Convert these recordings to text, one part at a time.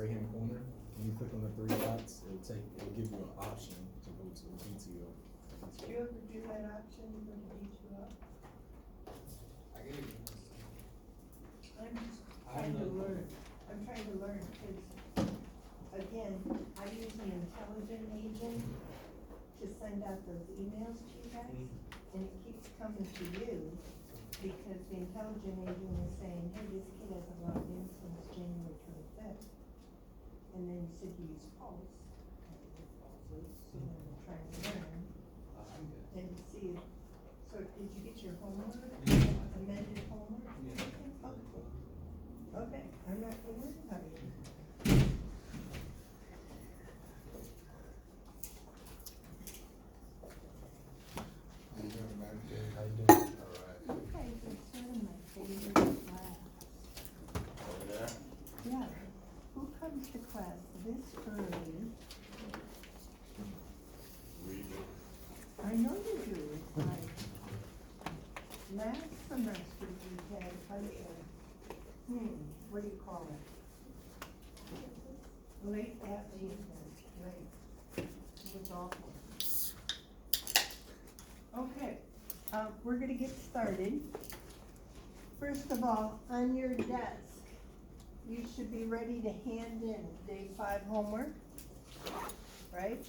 right hand corner, when you click on the three dots, it'll give you an option to go to PTO. Did you ever do that option to go to D2L? I gave you. I'm just I trying to know. learn, I'm trying to learn, because, again, I use an intelligent agent to send out those emails to you guys, and it keeps coming to you, because the intelligent agent is saying, hey, this kid hasn't logged in since January 25th. And then you said you use Pulse, so I'm trying to learn, I'm good. and see, so did you get your homework, amended homework? Yeah. Okay, I'm not gonna worry about it. How you doing, man? How you doing? Alright. Okay, it's sort of my favorite class. Over there? Yeah, who comes to class this early? We do. I know you do, it's like, last semester we had a bunch of, what do you call it? Late afternoon, late. It was awful. Okay, we're gonna get started. First of all, on your desk, you should be ready to hand in day 5 homework, right?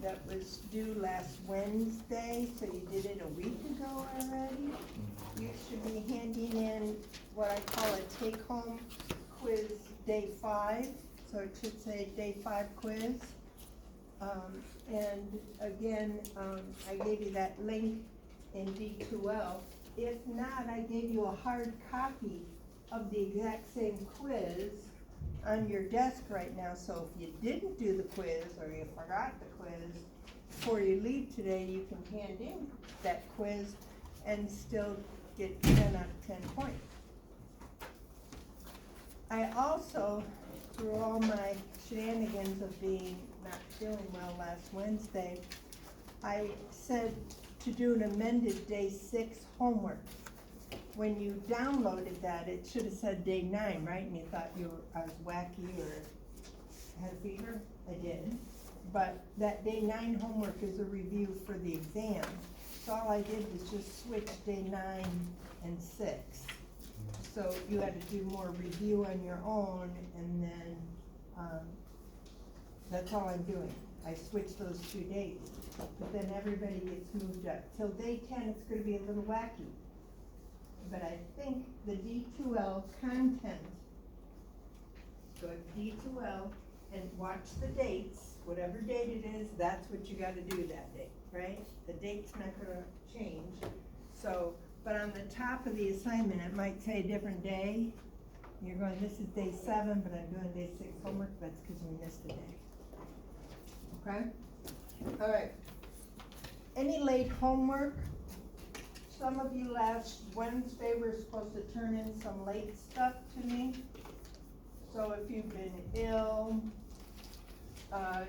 That was due last Wednesday, so you did it a week ago already. You should be handing in what I call a take-home quiz day 5, so it should say day 5 quiz. And again, I gave you that link in D2L. If not, I gave you a hard copy of the exact same quiz on your desk right now, so if you didn't do the quiz or you forgot the quiz, before you leave today, you can hand in that quiz and still get 10 out of 10 points. I also, through all my shenanigans of being not feeling well last Wednesday, I said to do an amended day 6 homework. When you downloaded that, it should have said day 9, right? And you thought I was wacky or had a fever? I did. But that day 9 homework is a review for the exam. So all I did was just switch day 9 and 6. So you had to do more review on your own, and then, that's all I'm doing. I switched those 2 dates, but then everybody gets moved up. Till day 10, it's gonna be a little wacky. But I think the D2L content, go to D2L and watch the dates, whatever date it is, that's what you gotta do that day, right? The date's not gonna change. So, but on the top of the assignment, it might say a different day. You're going, this is day 7, but I'm doing day 6 homework, that's because we missed a day. Okay? All right. Any late homework? Some of you last Wednesday were supposed to turn in some late stuff to me. So if you've been ill,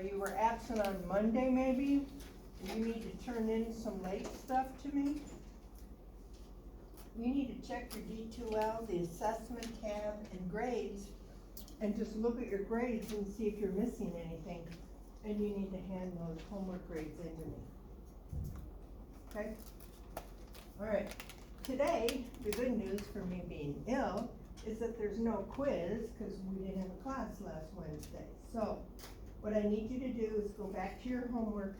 you were absent on Monday maybe, you need to turn in some late stuff to me. You need to check your D2L, the assessment tab, and grades, and just look at your grades and see if you're missing anything. And you need to hand those homework grades in to me. Okay? All right. Today, the good news for me being ill is that there's no quiz because we didn't have a class last Wednesday. So, what I need you to do is go back to your homework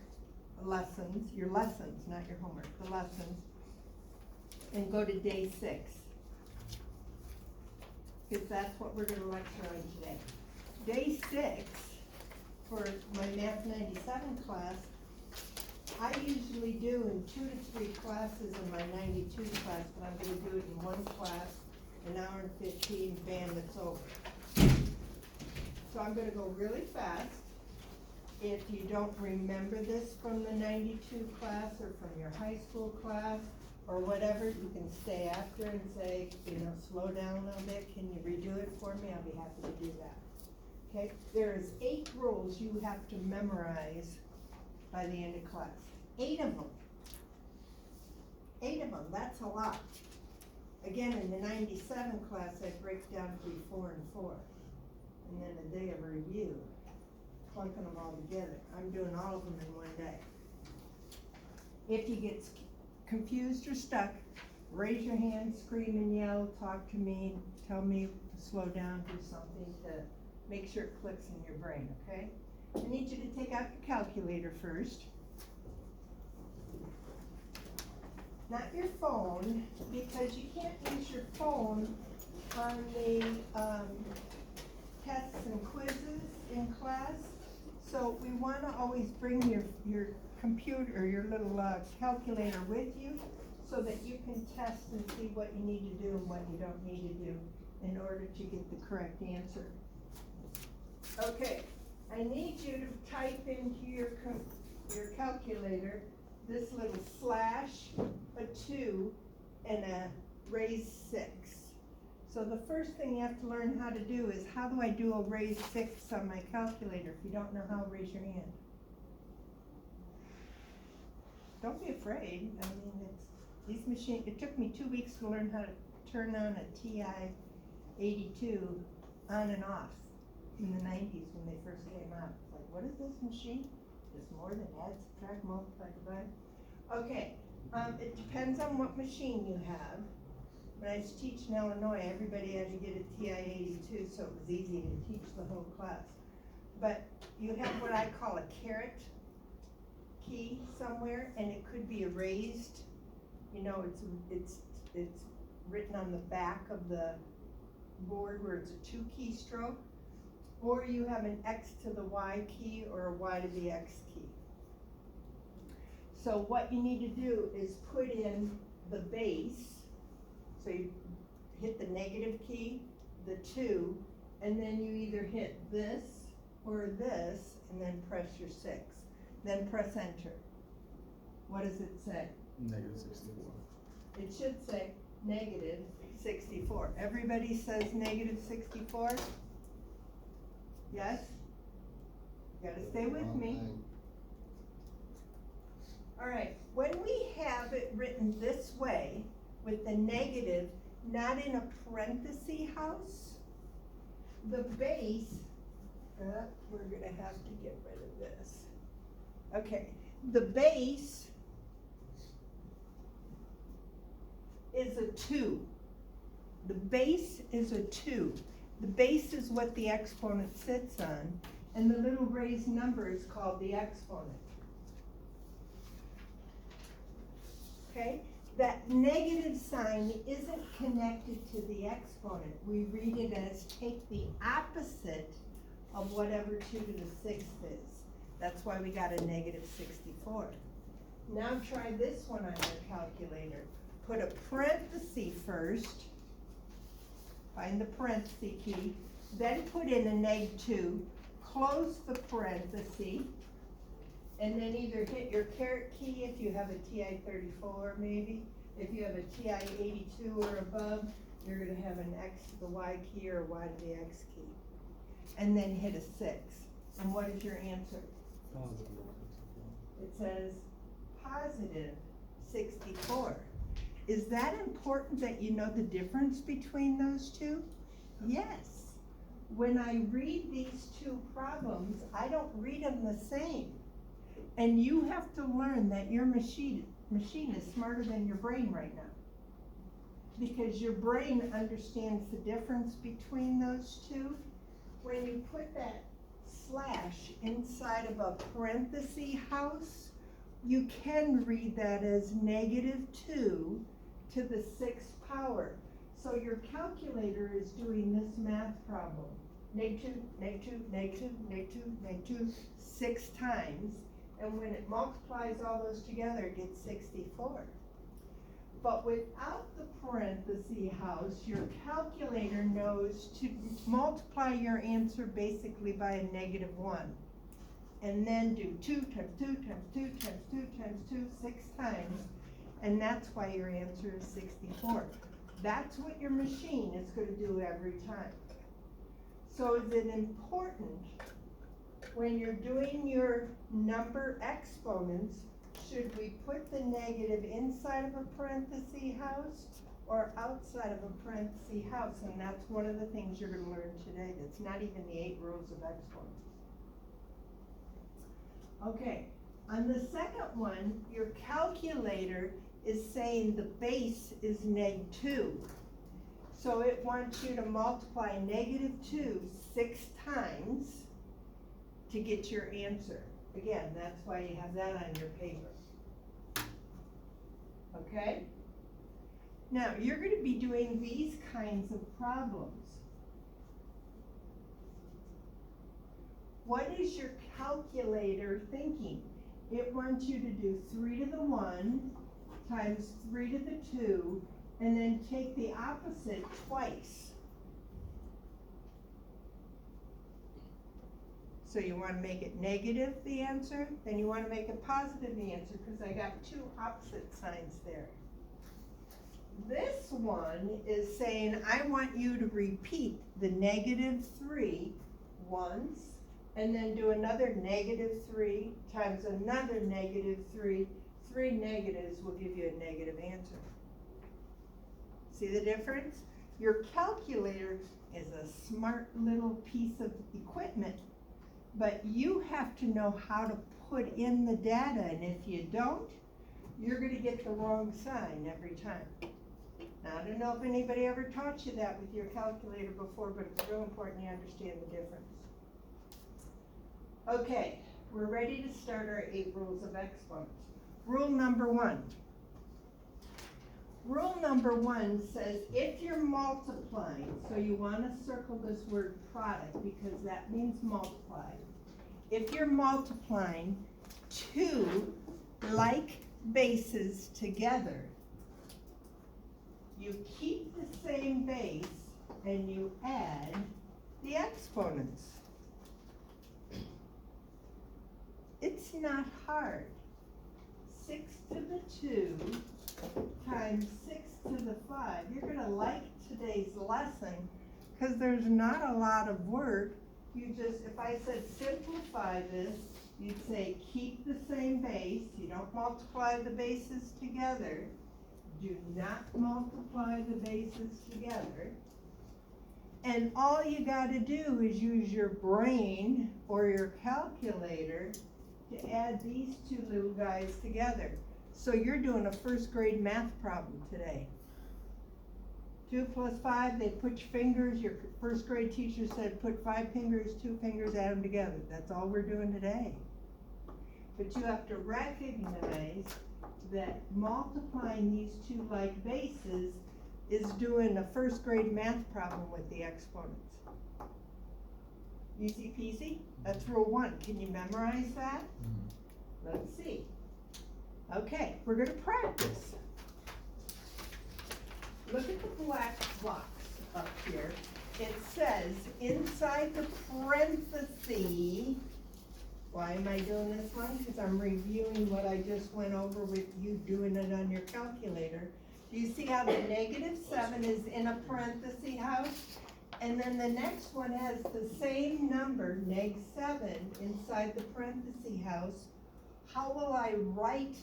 lessons, not your homework, the lessons, and go to day 6. Because that's what we're gonna lecture on today. Day 6, for my Math 97 class, I usually do in 2 to 3 classes in my 92 class, but I'm gonna do it in 1 class, an hour and 15, bam, it's over. So I'm gonna go really fast. If you don't remember this from the 92 class or from your high school class or whatever, you can stay after and say, slow down a little bit, can you redo it for me? I'll be happy to do that. Okay, there's 8 rules you have to memorize by the end of class. 8 of them. 8 of them, that's a lot. Again, in the 97 class, I break down to be 4 and 4. and then a day of review, clunking them all together. I'm doing all of them in one day. If you get confused or stuck, raise your hand, scream and yell, talk to me, tell me to slow down, do something to make sure it clicks in your brain, okay? I need you to take out your calculator first. Not your phone, because you can't use your phone on the, tests and quizzes in class. So we wanna always bring your computer, or your little, calculator with you, so that you can test and see what you need to do and what you don't need to do in order to get the correct answer. Okay, I need you to type into your calculator this little slash, a 2, and a raised 6. So the first thing you have to learn how to do is, how do I do a raised 6 on my calculator? If you don't know how, raise your hand. Don't be afraid. I mean, these machines, it took me 2 weeks to learn how to turn on a TI-82 on and off in the 90s when they first came out. It's like, what is this machine? It's more than add, subtract, multiply, divide. Okay, it depends on what machine you have. When I was teaching in Illinois, everybody had to get a TI-82, so it was easy to teach the whole class. But you have what I call a caret key somewhere, and it could be erased. You know, it's written on the back of the board where it's a 2 keystroke, or you have an X to the Y key or a Y to the X key. So what you need to do is put in the base, so you hit the negative key, the 2, and then you either hit this or this, and then press your 6. Then press enter. What does it say? Negative 64. It should say negative 64. Everybody says negative 64? Yes? You gotta stay with me. All right, when we have it written this way, with the negative not in a parenthesis house, the base, we're gonna have to get rid of this. Okay, the base is a 2. The base is a 2. The base is what the exponent sits on, and the little raised number is called the exponent. Okay, that negative sign isn't connected to the exponent. We read it as take the opposite of whatever 2 to the 6th is. That's why we got a negative 64. Now try this one on your calculator. Put a parenthesis first, find the parenthesis key, then put in a -2, close the parenthesis, and then either hit your caret key if you have a TI-34 maybe. If you have a TI-82 or above, you're gonna have an X to the Y key or a Y to the X key. And then hit a 6. And what is your answer? It says positive 64. Is that important that you know the difference between those two? Yes. When I read these two problems, I don't read them the same. And you have to learn that your machine is smarter than your brain right now. Because your brain understands the difference between those two. When you put that slash inside of a parenthesis house, you can read that as -2 to the 6th power. So your calculator is doing this math problem. -2, -2, -2, -2, -2, 6 times. And when it multiplies all those together, it gets 64. But without the parenthesis house, your calculator knows to multiply your answer basically by a -1. And then do 2 times 2 times 2 times 2 times 2, 6 times. And that's why your answer is 64. That's what your machine is going to do every time. So is it important when you're doing your number exponents, should we put the negative inside of a parenthesis house or outside of a parenthesis house, and that's one of the things you're gonna learn today, that's not even the 8 rules of exponents. Okay, on the second one, your calculator is saying the base is -2. So it wants you to multiply -2 6 times to get your answer. Again, that's why you have that on your paper. Okay? Now, you're gonna be doing these kinds of problems. What is your calculator thinking? It wants you to do 3 to the 1 times 3 to the 2, and then take the opposite twice. So you wanna make it negative, the answer, then you wanna make it positive, the answer, because I got 2 opposite signs there. This one is saying, I want you to repeat the -3 once, and then do another -3 times another -3. 3 negatives will give you a negative answer. See the difference? Your calculator is a smart little piece of equipment, but you have to know how to put in the data, and if you don't, you're gonna get the wrong sign every time. Now, I don't know if anybody ever taught you that with your calculator before, but it's real important you understand the difference. Okay, we're ready to start our 8 rules of exponents. Rule number 1. Rule number 1 says if you're multiplying, so you wanna circle this word product because that means multiply. If you're multiplying 2 like bases together, you keep the same base and you add the exponents. It's not hard. 6 to the 2 times 6 to the 5. You're gonna like today's lesson because there's not a lot of work. You just, if I said simplify this, you'd say keep the same base. You don't multiply the bases together. Do not multiply the bases together. And all you gotta do is use your brain or your calculator to add these 2 little guys together. So you're doing a 1st grade math problem today. 2 plus 5, they put your fingers, your 1st grade teacher said put 5 fingers, 2 fingers, add them together. That's all we're doing today. But you have to recognize that multiplying these 2 like bases is doing a 1st grade math problem with the exponents. Easy peasy? That's rule 1. Can you memorize that? Let's see. Okay, we're gonna practice. Look at the black box up here. It says inside the parenthesis, why am I doing this one? Because I'm reviewing what I just went over with you doing it on your calculator. Do you see how the -7 is in a parenthesis house? And then the next one has the same number, -7, inside the parenthesis house. How will I write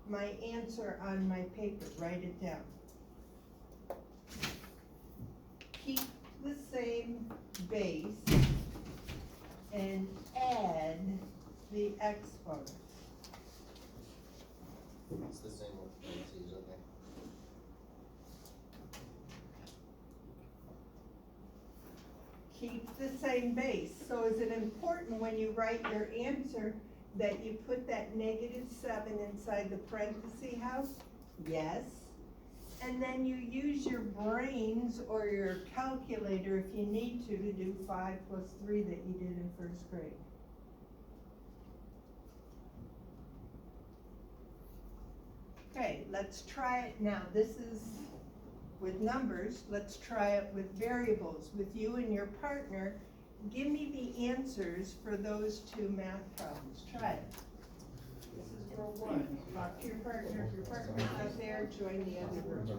my answer on my paper? Write it down. Keep the same base and add the exponents. It's the same with parentheses, okay? Keep the same base. So is it important when you write your answer that you put that -7 inside the parenthesis house? Yes. And then you use your brains or your calculator if you need to do 5 plus 3 that you did in 1st grade. Okay, let's try it now. This is with numbers. Let's try it with variables. With you and your partner, give me the answers for those 2 math problems. Try it. This is rule 1. Talk to your partner. If your partner's not there, join the other group.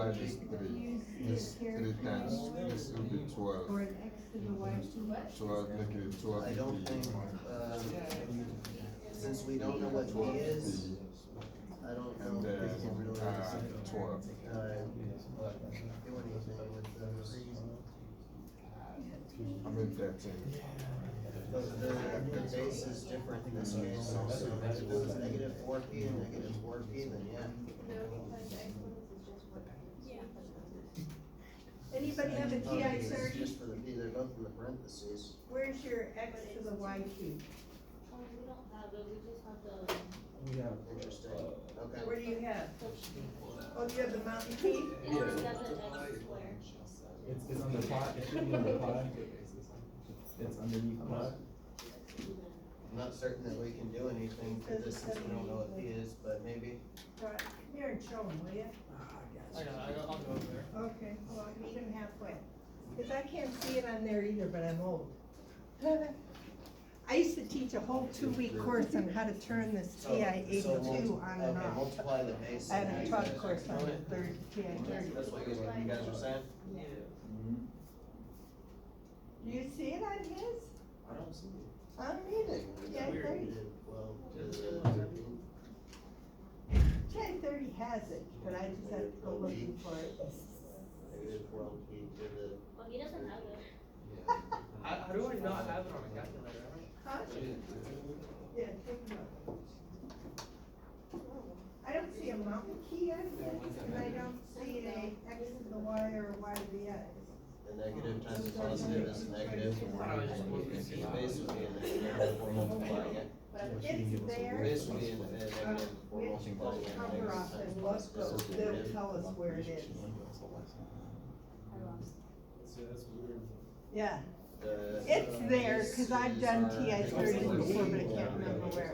multiply this three, this 3 times, this will be 12. Or an x to the y to what? 12, negative 12. I don't think, since we don't know what p is, I don't know And if we can really, then, 12. do anything with those. I mean 13. But the base is different in this case also, if it was negative 4p and negative 4p, then yeah. Anybody have a TI It's 30? just for the p, they're both in the parentheses. Where's your x to the y cube? We don't have it, we just have the. We have, Interesting, okay. What do you have? Oh, you have the mountain peak? And then we got the X square. it's on the pot, it should be on the pot. It's underneath the pot. I'm not certain that we can do anything for this since we don't know what p is, but maybe. Right, come here and show them, will you? I'll go over there. Okay, well, meet him halfway. Cause I can't see it on there either, but I'm old. I used to teach a whole 2-week course on how to turn this TI 82 on and Okay, off. multiply the base. I haven't taught a course on the third TI 30. That's what you guys are saying? Do you see it on his? I don't see it. I don't either. TI 30. Well, TI 30 has it, but I just have to go looking for it. negative 12p to the. Oh, he doesn't have it. How do I not have it on a calculator? Huh? Yeah, take a look. I don't see a mountain key on his, and I don't see a x to the y or a y to the x. The negative times the positive is a negative. The base would be a negative for multiplying it. But it's there. Base would be a negative for Which multiplying it. cover Negative off times and the look, positive is a they'll negative. tell us where it is. I lost. That's weird. Yeah, The it's there, cause I've done bases TI are- 30 before, but I can't remember where.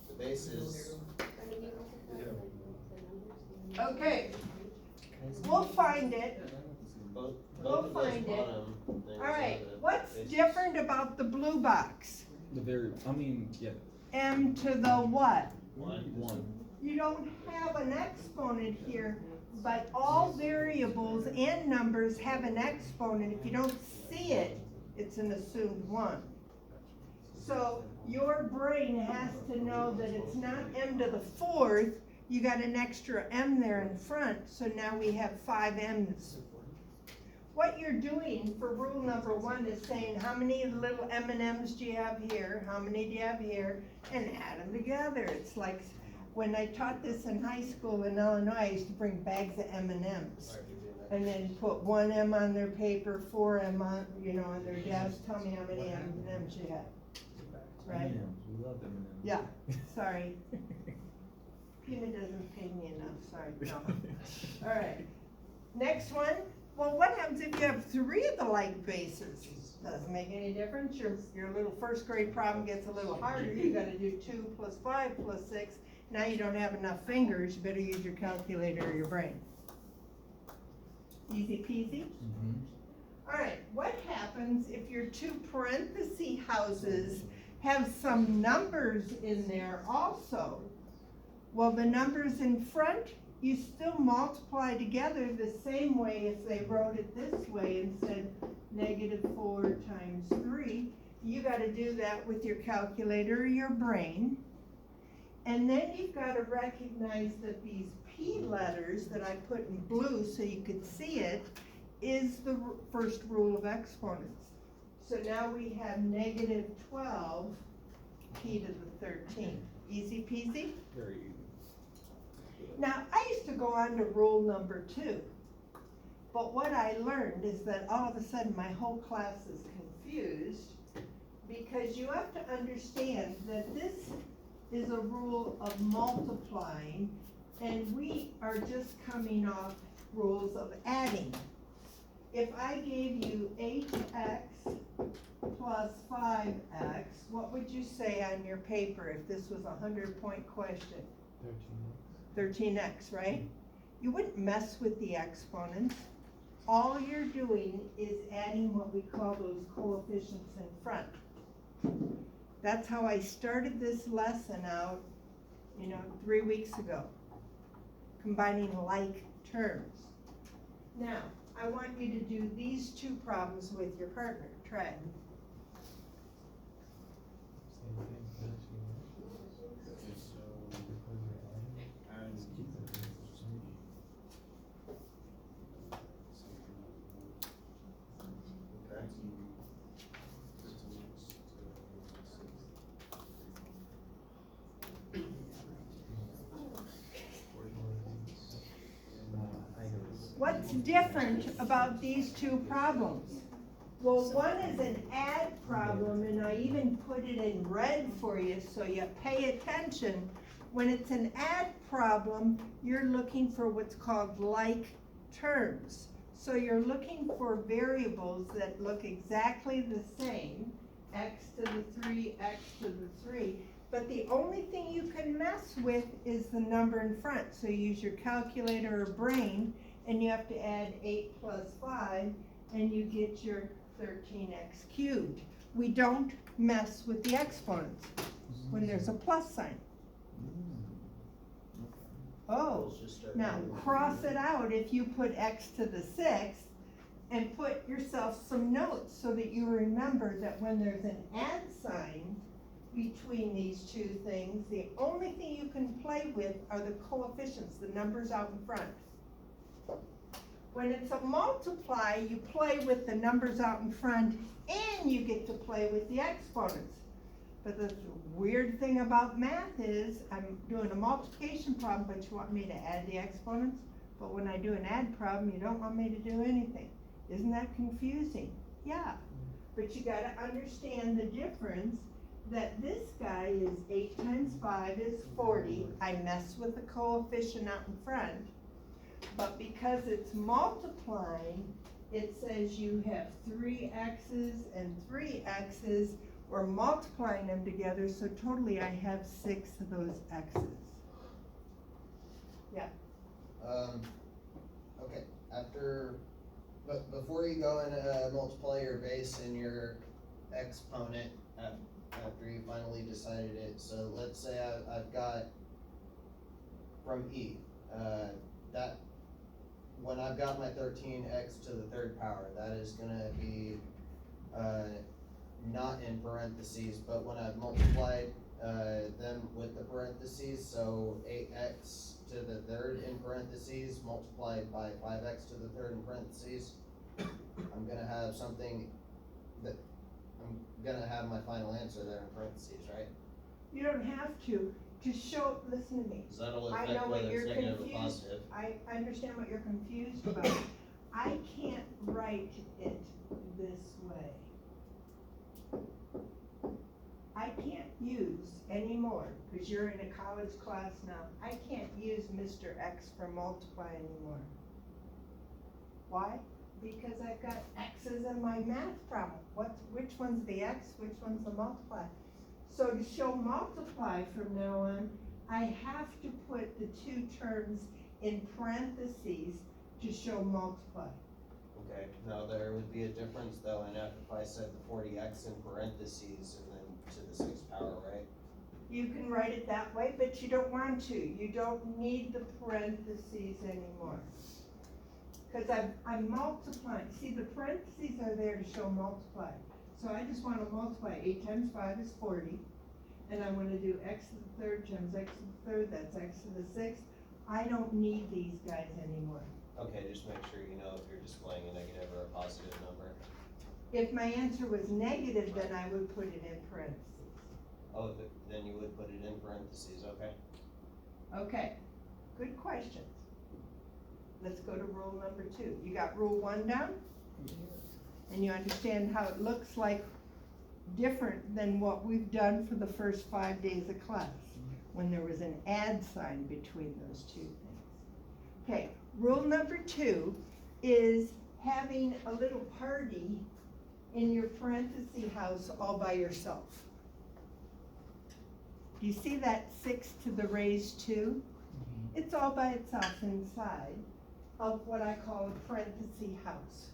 The base is, I mean, you multiply the numbers. Okay, we'll find it. both We'll of those find it. bottom things are Alright, the what's bases. different about the blue box? The very, I mean, yeah, M to the what? one. You don't have an exponent here, but all variables and numbers have an exponent. If you don't see it, it's an assumed one. So your brain has to know that it's not m to the fourth, you got an extra m there in front, so now we have 5 m's. What you're doing for rule number 1 is saying how many little M&Ms do you have here, how many do you have here, and add them together. It's like, when I taught this in high school in Illinois, I used to bring bags of M&Ms. And then put 1 M on their paper, 4 M on, on their desk, tell me how many M&Ms you have. Right? M&Ms, we love M&Ms. Yeah, sorry. Pima doesn't pay me enough, sorry, no. Alright, next one. Well, what happens if you have 3 of the like bases? Doesn't make any difference. Your little first grade problem gets a little harder. You gotta do 2 plus 5 plus 6. Now you don't have enough fingers, you better use your calculator or your brain. Easy peasy? Alright, what happens if your 2 parenthesis houses have some numbers in there also? Well, the numbers in front, you still multiply together the same way if they wrote it this way and said -4 times 3. You gotta do that with your calculator or your brain. And then you've gotta recognize that these P letters that I put in blue so you could see it is the first rule of exponents. So now we have -12 p to the 13. Easy peasy? Very easy. Now, I used to go on to rule number 2, but what I learned is that all of a sudden my whole class is confused, because you have to understand that this is a rule of multiplying, and we are just coming off rules of adding. If I gave you 8x plus 5x, what would you say on your paper if this was a 100-point question? 13x, right? You wouldn't mess with the exponents. All you're doing is adding what we call those coefficients in front. That's how I started this lesson out, 3 weeks ago. combining like terms. Now, I want you to do these two problems with your partner, try it. Okay. What's different about these two problems? Well, one is an add problem, and I even put it in red for you so you pay attention. When it's an add problem, you're looking for what's called like terms. So you're looking for variables that look exactly the same, x to the 3, x to the 3, but the only thing you can mess with is the number in front. So you use your calculator or brain, and you have to add 8 plus 5, and you get your 13x cubed. We don't mess with the exponents when there's a plus sign. Oh, Let's just start now doing- cross it out if you put x to the 6th and put yourself some notes so that you remember that when there's an add sign between these two things, the only thing you can play with are the coefficients, the numbers out in front. When it's a multiply, you play with the numbers out in front and you get to play with the exponents. But the weird thing about math is, I'm doing a multiplication problem, but you want me to add the exponents? But when I do an add problem, you don't want me to do anything. Isn't that confusing? Yeah, but you gotta understand the difference, that this guy is 8 times 5 is 40. I mess with the coefficient out in front, but because it's multiplying, it says you have 3 x's and 3 x's. We're multiplying them together, so totally I have 6 of those x's. Okay, but before you go and multiply your base and your exponent, after you finally decided it, so let's say I've got from E, that, when I've got my 13x to the 3rd power, that is gonna be, not in parentheses, but when I've multiplied, them with the parentheses, so 8x to the 3rd in parentheses, multiplied by 5x to the 3rd in parentheses, I'm gonna have something that, I'm gonna have my final answer there in parentheses, right? You don't have to show, listen to me. Cause that'll I know affect what whether you're it's negative or confused. positive. I understand what you're confused about. I can't write it this way. I can't use anymore, because you're in a college class now, I can't use Mr. X for multiply anymore. Why? Because I've got x's in my math problem. Which one's the x, which one's the multiply? So to show multiply from now on, I have to put the two terms in parentheses to show multiply. Okay, now there would be a difference though, and if I said the 40x in parentheses and then to the 6th power, right? You can write it that way, but you don't want to. You don't need the parentheses anymore. Cause I'm multiplying. See, the parentheses are there to show multiply. So I just wanna multiply 8 times 5 is 40. And I'm gonna do x to the 3rd times x to the 3rd, that's x to the 6th. I don't need these guys anymore. Okay, just make sure you know if you're displaying a negative or a positive number. If my answer was negative, then I would put it in parentheses. Oh, then you would put it in parentheses, okay? Okay, good questions. Let's go to rule number 2. You got rule 1 down? And you understand how it looks like different than what we've done for the first 5 days of class, when there was an add sign between those two things. Okay, rule number 2 is having a little party in your parenthesis house all by yourself. Do you see that 6 to the raised 2? It's all by itself inside of what I call a parenthesis house.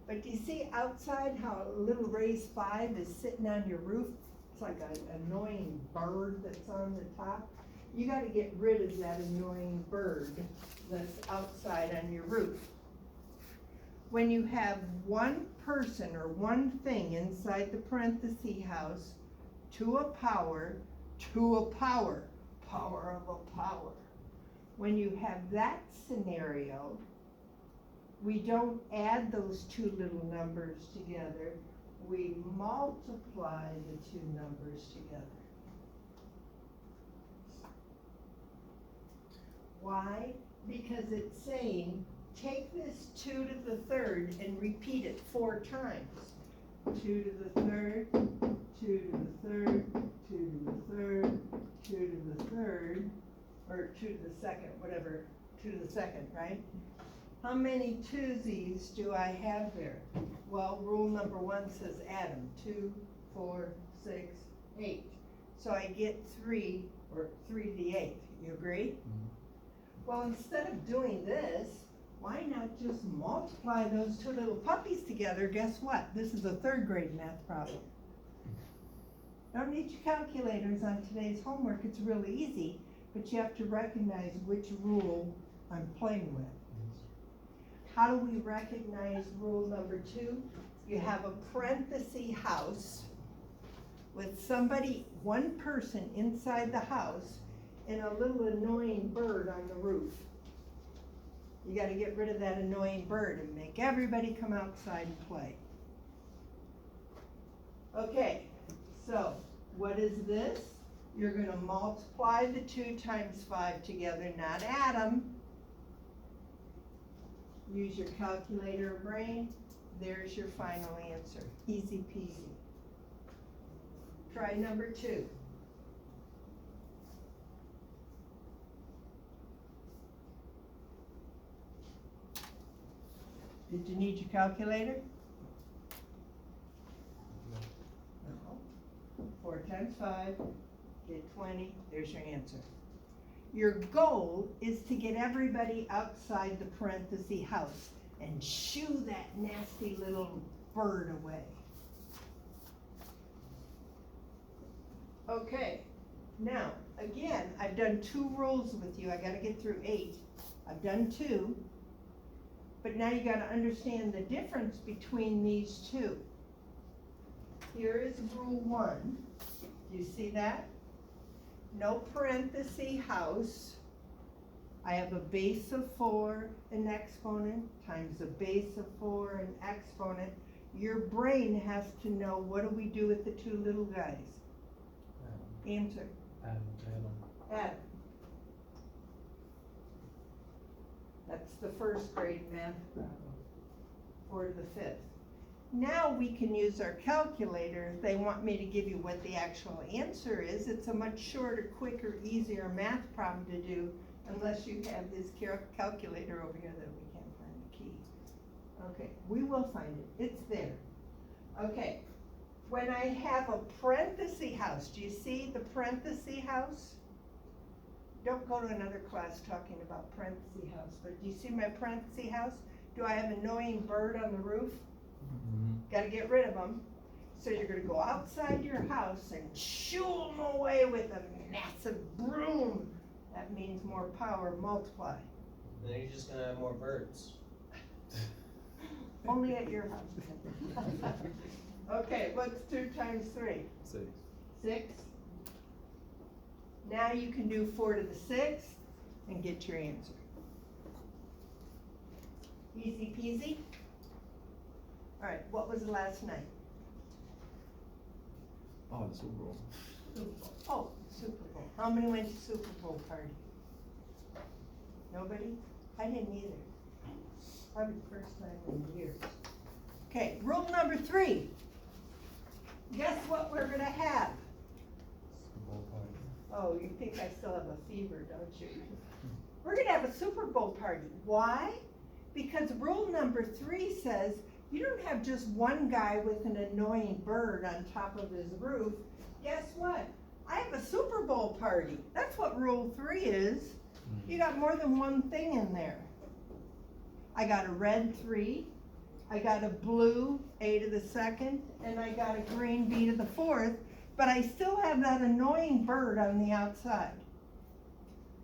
But do you see outside how a little raised 5 is sitting on your roof? It's like an annoying bird that's on the top. you gotta get rid of that annoying bird that's outside on your roof. When you have one person or one thing inside the parenthesis house, to a power, power of a power. When you have that scenario, we don't add those two little numbers together, we multiply the two numbers together. Why? Because it's saying, take this 2 to the third and repeat it 4 times. 2 to the third, 2 to the third, 2 to the third, 2 to the third, or 2 to the second, whatever, 2 to the second, right? How many twosies do I have there? Well, rule number 1 says add them, 2, 4, 6, 8. So I get 3, or 3 to the 8th, you agree? Well, instead of doing this, why not just multiply those two little puppies together? Guess what? This is a 3rd grade math problem. Don't need your calculators on today's homework, it's really easy, but you have to recognize which rule I'm playing with. How do we recognize rule number 2? You have a parenthesis house with somebody, one person inside the house, and a little annoying bird on the roof. You gotta get rid of that annoying bird and make everybody come outside and play. Okay, so what is this? You're gonna multiply the 2 times 5 together, not add them. Use your calculator or brain. There's your final answer. Easy peasy. Try number 2. Did you need your calculator? No. 4 times 5, get 20, there's your answer. Your goal is to get everybody outside the parenthesis house and shoo that nasty little bird away. Okay, now, again, I've done 2 rules with you. I gotta get through 8. I've done 2. But now you gotta understand the difference between these 2. Here is rule 1. Do you see that? No parenthesis house. I have a base of 4, an exponent, times a base of 4, an exponent. Your brain has to know, what do we do with the 2 little guys? Answer. Add. That's the 1st grade math problem for the 5th. Now we can use our calculator. If they want me to give you what the actual answer is, it's a much shorter, quicker, easier math problem to do, unless you have this calculator over here that we can't find the key. Okay, we will find it. It's there. Okay, when I have a parenthesis house, do you see the parenthesis house? Don't go to another class talking about parenthesis house, but do you see my parenthesis house? Do I have an annoying bird on the roof? Gotta get rid of them. So you're gonna go outside your house and shoo them away with a massive broom. That means more power, multiply. Then you're just gonna have more birds. Only at your house. Okay, what's 2 times 3? 6. 6. Now you can do 4 to the 6th and get your answer. Easy peasy. All right, what was the last night? Oh, the Super Bowl. Super Bowl. Oh, Super Bowl. How many went to Super Bowl party? Nobody? I didn't either. Probably the first time in years. Okay, rule number 3. Guess what we're gonna have? Super Bowl party. Oh, you think I still have a fever, don't you? We're gonna have a Super Bowl party. Why? Because rule number 3 says you don't have just one guy with an annoying bird on top of his roof. Guess what? I have a Super Bowl party. That's what rule 3 is. You got more than one thing in there. I got a red 3, I got a blue A to the 2nd, and I got a green B to the 4th, but I still have that annoying bird on the outside.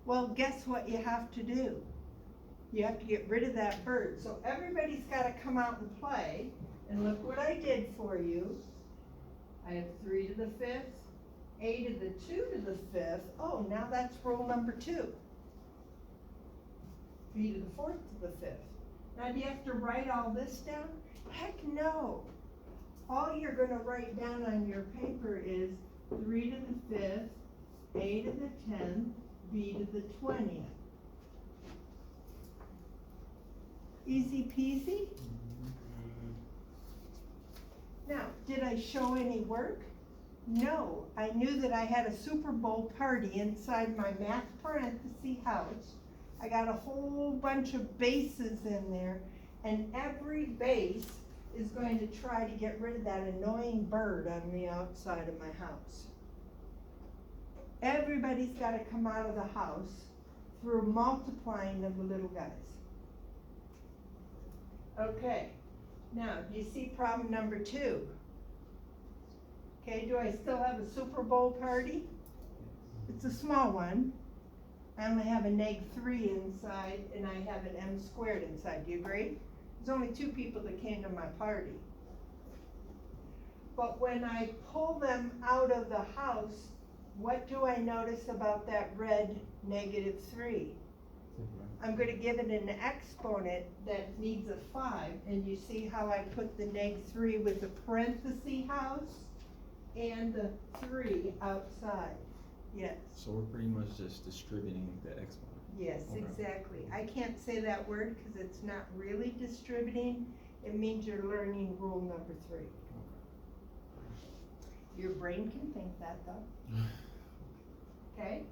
Well, guess what you have to do? You have to get rid of that bird. So everybody's gotta come out and play, and look what I did for you. I have 3 to the 5th, A to the 2 to the 5th. Oh, now that's rule number 2. B to the 4th to the 5th. Now do you have to write all this down? Heck no. All you're gonna write down on your paper is 3 to the 5th, A to the 10th, B to the 20th. Easy peasy? Now, did I show any work? No, I knew that I had a Super Bowl party inside my math parenthesis house. I got a whole bunch of bases in there, and every base is going to try to get rid of that annoying bird on the outside of my house. Everybody's gotta come out of the house through multiplying of the little guys. Okay, now, do you see problem number 2? Okay, do I still have a Super Bowl party? It's a small one. I only have a -3 inside, and I have an m² inside, do you agree? There's only 2 people that came to my party. But when I pull them out of the house, what do I notice about that red -3? I'm gonna give it an exponent that needs a 5, and you see how I put the -3 with the parenthesis house and the 3 outside? Yes. So we're pretty much just distributing the exponent. Yes, Okay. exactly. I can't say that word because it's not really distributing. It means you're learning rule number 3. Your brain can think that though. Okay?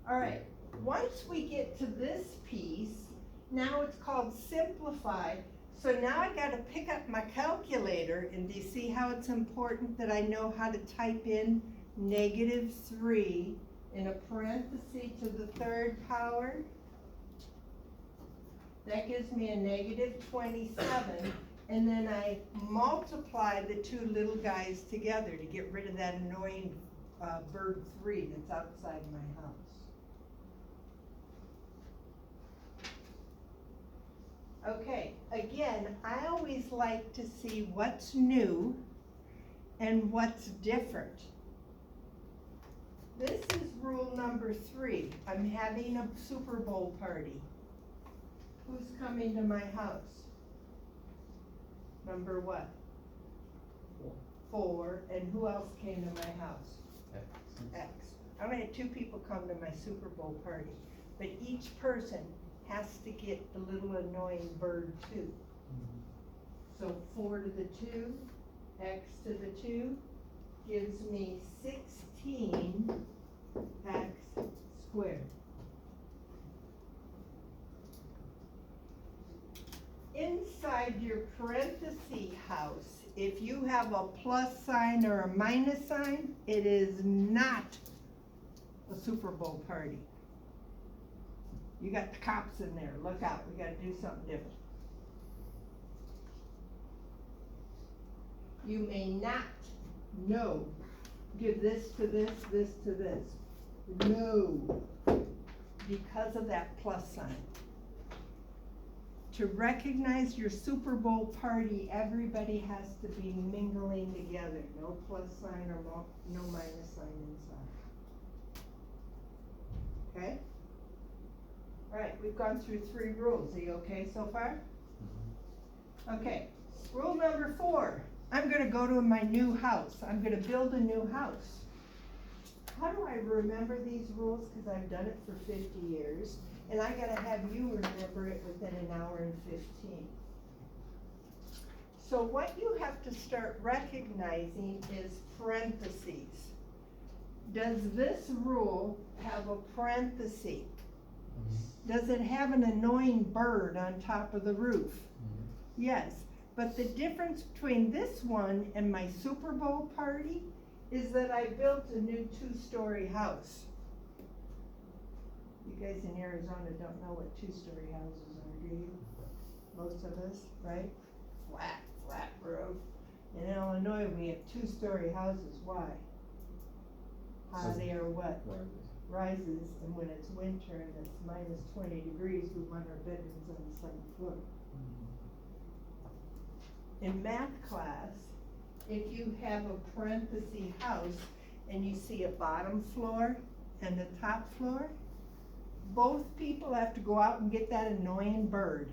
All right. Once we get to this piece, now it's called simplify. So now I gotta pick up my calculator, and do you see how it's important that I know how to type in -3 in a parenthesis to the 3rd power? That gives me a -27, and then I multiply the 2 little guys together to get rid of that annoying bird 3 that's outside my house. Okay, again, I always like to see what's new and what's different. This is rule number 3. I'm having a Super Bowl party. Who's coming to my house? Number what? 4. And who else came to my house? X. I only had 2 people come to my Super Bowl party, but each person has to get the little annoying bird too. So 4 to the 2, X to the 2, gives me 16 X squared. Inside your parenthesis house, if you have a plus sign or a minus sign, it is not a Super Bowl party. You got the cops in there, look out, we gotta do something different. You may not, no, give this to this, this to this. No, because of that plus sign. To recognize your Super Bowl party, everybody has to be mingling together, no plus sign or no minus sign inside. Okay? All right, we've gone through 3 rules. Are you okay so far? Okay, rule number 4. I'm gonna go to my new house. I'm gonna build a new house. How do I remember these rules? Because I've done it for 50 years, and I gotta have you remember it within an hour and 15. So what you have to start recognizing is parentheses. Does this rule have a parenthesis? Does it have an annoying bird on top of the roof? Yes, but the difference between this one and my Super Bowl party is that I built a new 2-story house. You guys in Arizona don't know what 2-story houses are, do you? Most of us, right? Flat roof. In Illinois, we have 2-story houses. Why? hot air what? Right. Rises, and when it's winter and it's minus 20 degrees, we want our bedrooms on the second floor. In math class, if you have a parenthesis house and you see a bottom floor and a top floor, both people have to go out and get that annoying bird.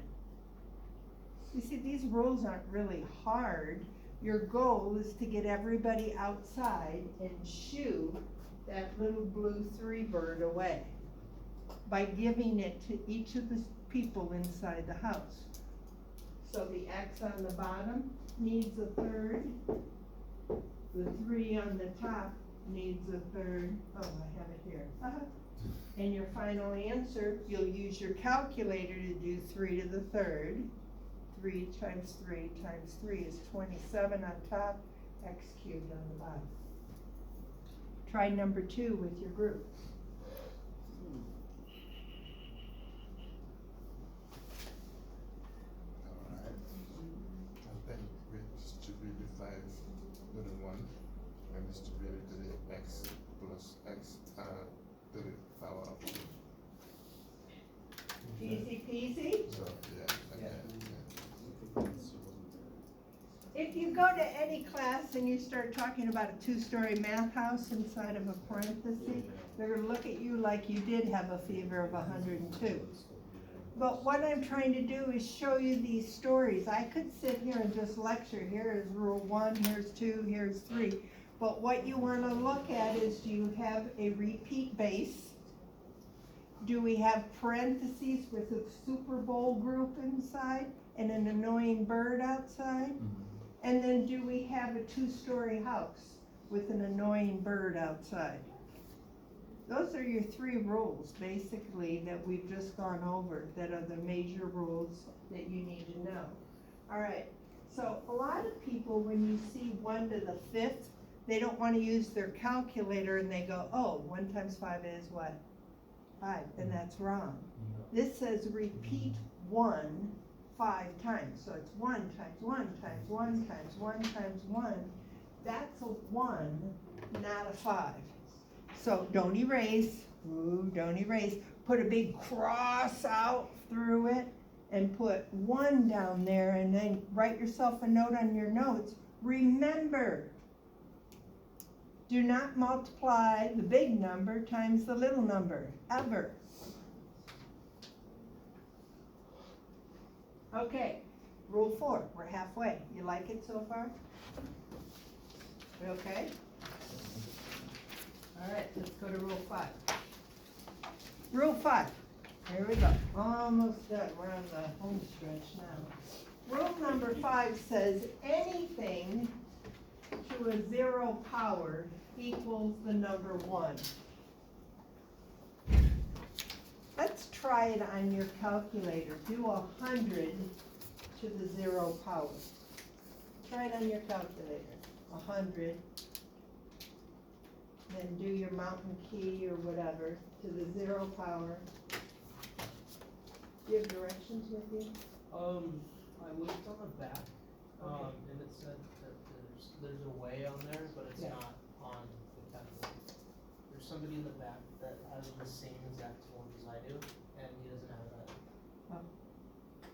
You see, these rules aren't really hard. Your goal is to get everybody outside and shoo that little blue 3 bird away by giving it to each of the people inside the house. So the X on the bottom needs a third, the 3 on the top needs a third. Oh, I have it here. And your final answer, you'll use your calculator to do 3 to the third. 3 times 3 times 3 is 27 on top, X cubed on the bottom. Try number 2 with your group. Alright. And then we distribute the 5 to the 1 and distribute it to the x plus x to the power of 2. Easy peasy. So, yeah, like that, yeah. If you go to any class and you start talking about a 2-story math house inside of a parenthesis, they're gonna look at you like you did have a fever of 102. But what I'm trying to do is show you these stories. I could sit here and just lecture. Here is rule 1, here's 2, here's 3. But what you wanna look at is, do you have a repeat base? Do we have parentheses with a Super Bowl group inside and an annoying bird outside? And then do we have a 2-story house with an annoying bird outside? Those are your 3 rules, basically, that we've just gone over, that are the major rules that you need to know. All right, so a lot of people, when you see 1 to the 5th, they don't want to use their calculator and they go, oh, 1 times 5 is what? 5, and that's wrong. This says repeat 1 5 times, so it's 1 times 1 times 1 times 1 times 1. That's a 1, not a 5. So don't erase, don't erase. Put a big cross out through it and put 1 down there, and then write yourself a note on your notes. Remember, do not multiply the big number times the little number, ever. Okay, rule 4, we're halfway. You like it so far? We okay? All right, let's go to rule 5. Rule 5, here we go. Almost done, we're on the home stretch now. Rule number 5 says anything to a 0 power equals the number 1. Let's try it on your calculator. Do 100 to the 0 power. Try it on your calculator. 100. Then do your mountain key or whatever to the 0 power. Do you have directions with you? I looked on the back, Okay. and it said that there's a way on there, but it's Yeah. not on the calculator. There's somebody in the back that has the same exact form as I do, and he doesn't have that.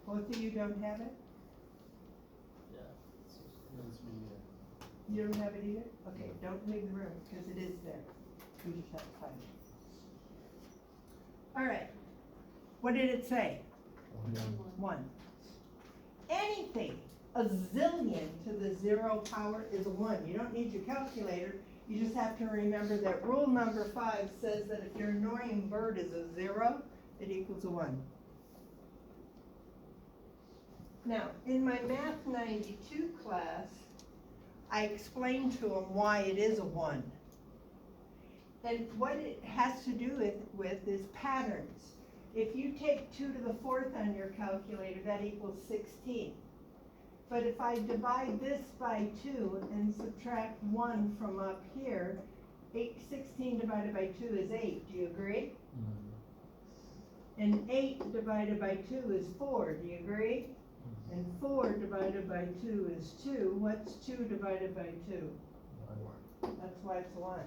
Both of you don't have it? Yeah. You don't have it either? Okay, don't leave the room, because it is there. You just have to find it. All right. What did it say? 1. Anything, a zillion to the 0 power is a 1. You don't need your calculator. You just have to remember that rule number 5 says that if your annoying bird is a 0, it equals a 1. Now, in my Math 92 class, I explained to them why it is a 1. And what it has to do with is patterns. If you take 2 to the 4th on your calculator, that equals 16. But if I divide this by 2 and subtract 1 from up here, 16 divided by 2 is 8. Do you agree? And 8 divided by 2 is 4. Do you agree? And 4 divided by 2 is 2. What's 2 divided by 2? That's why it's 1.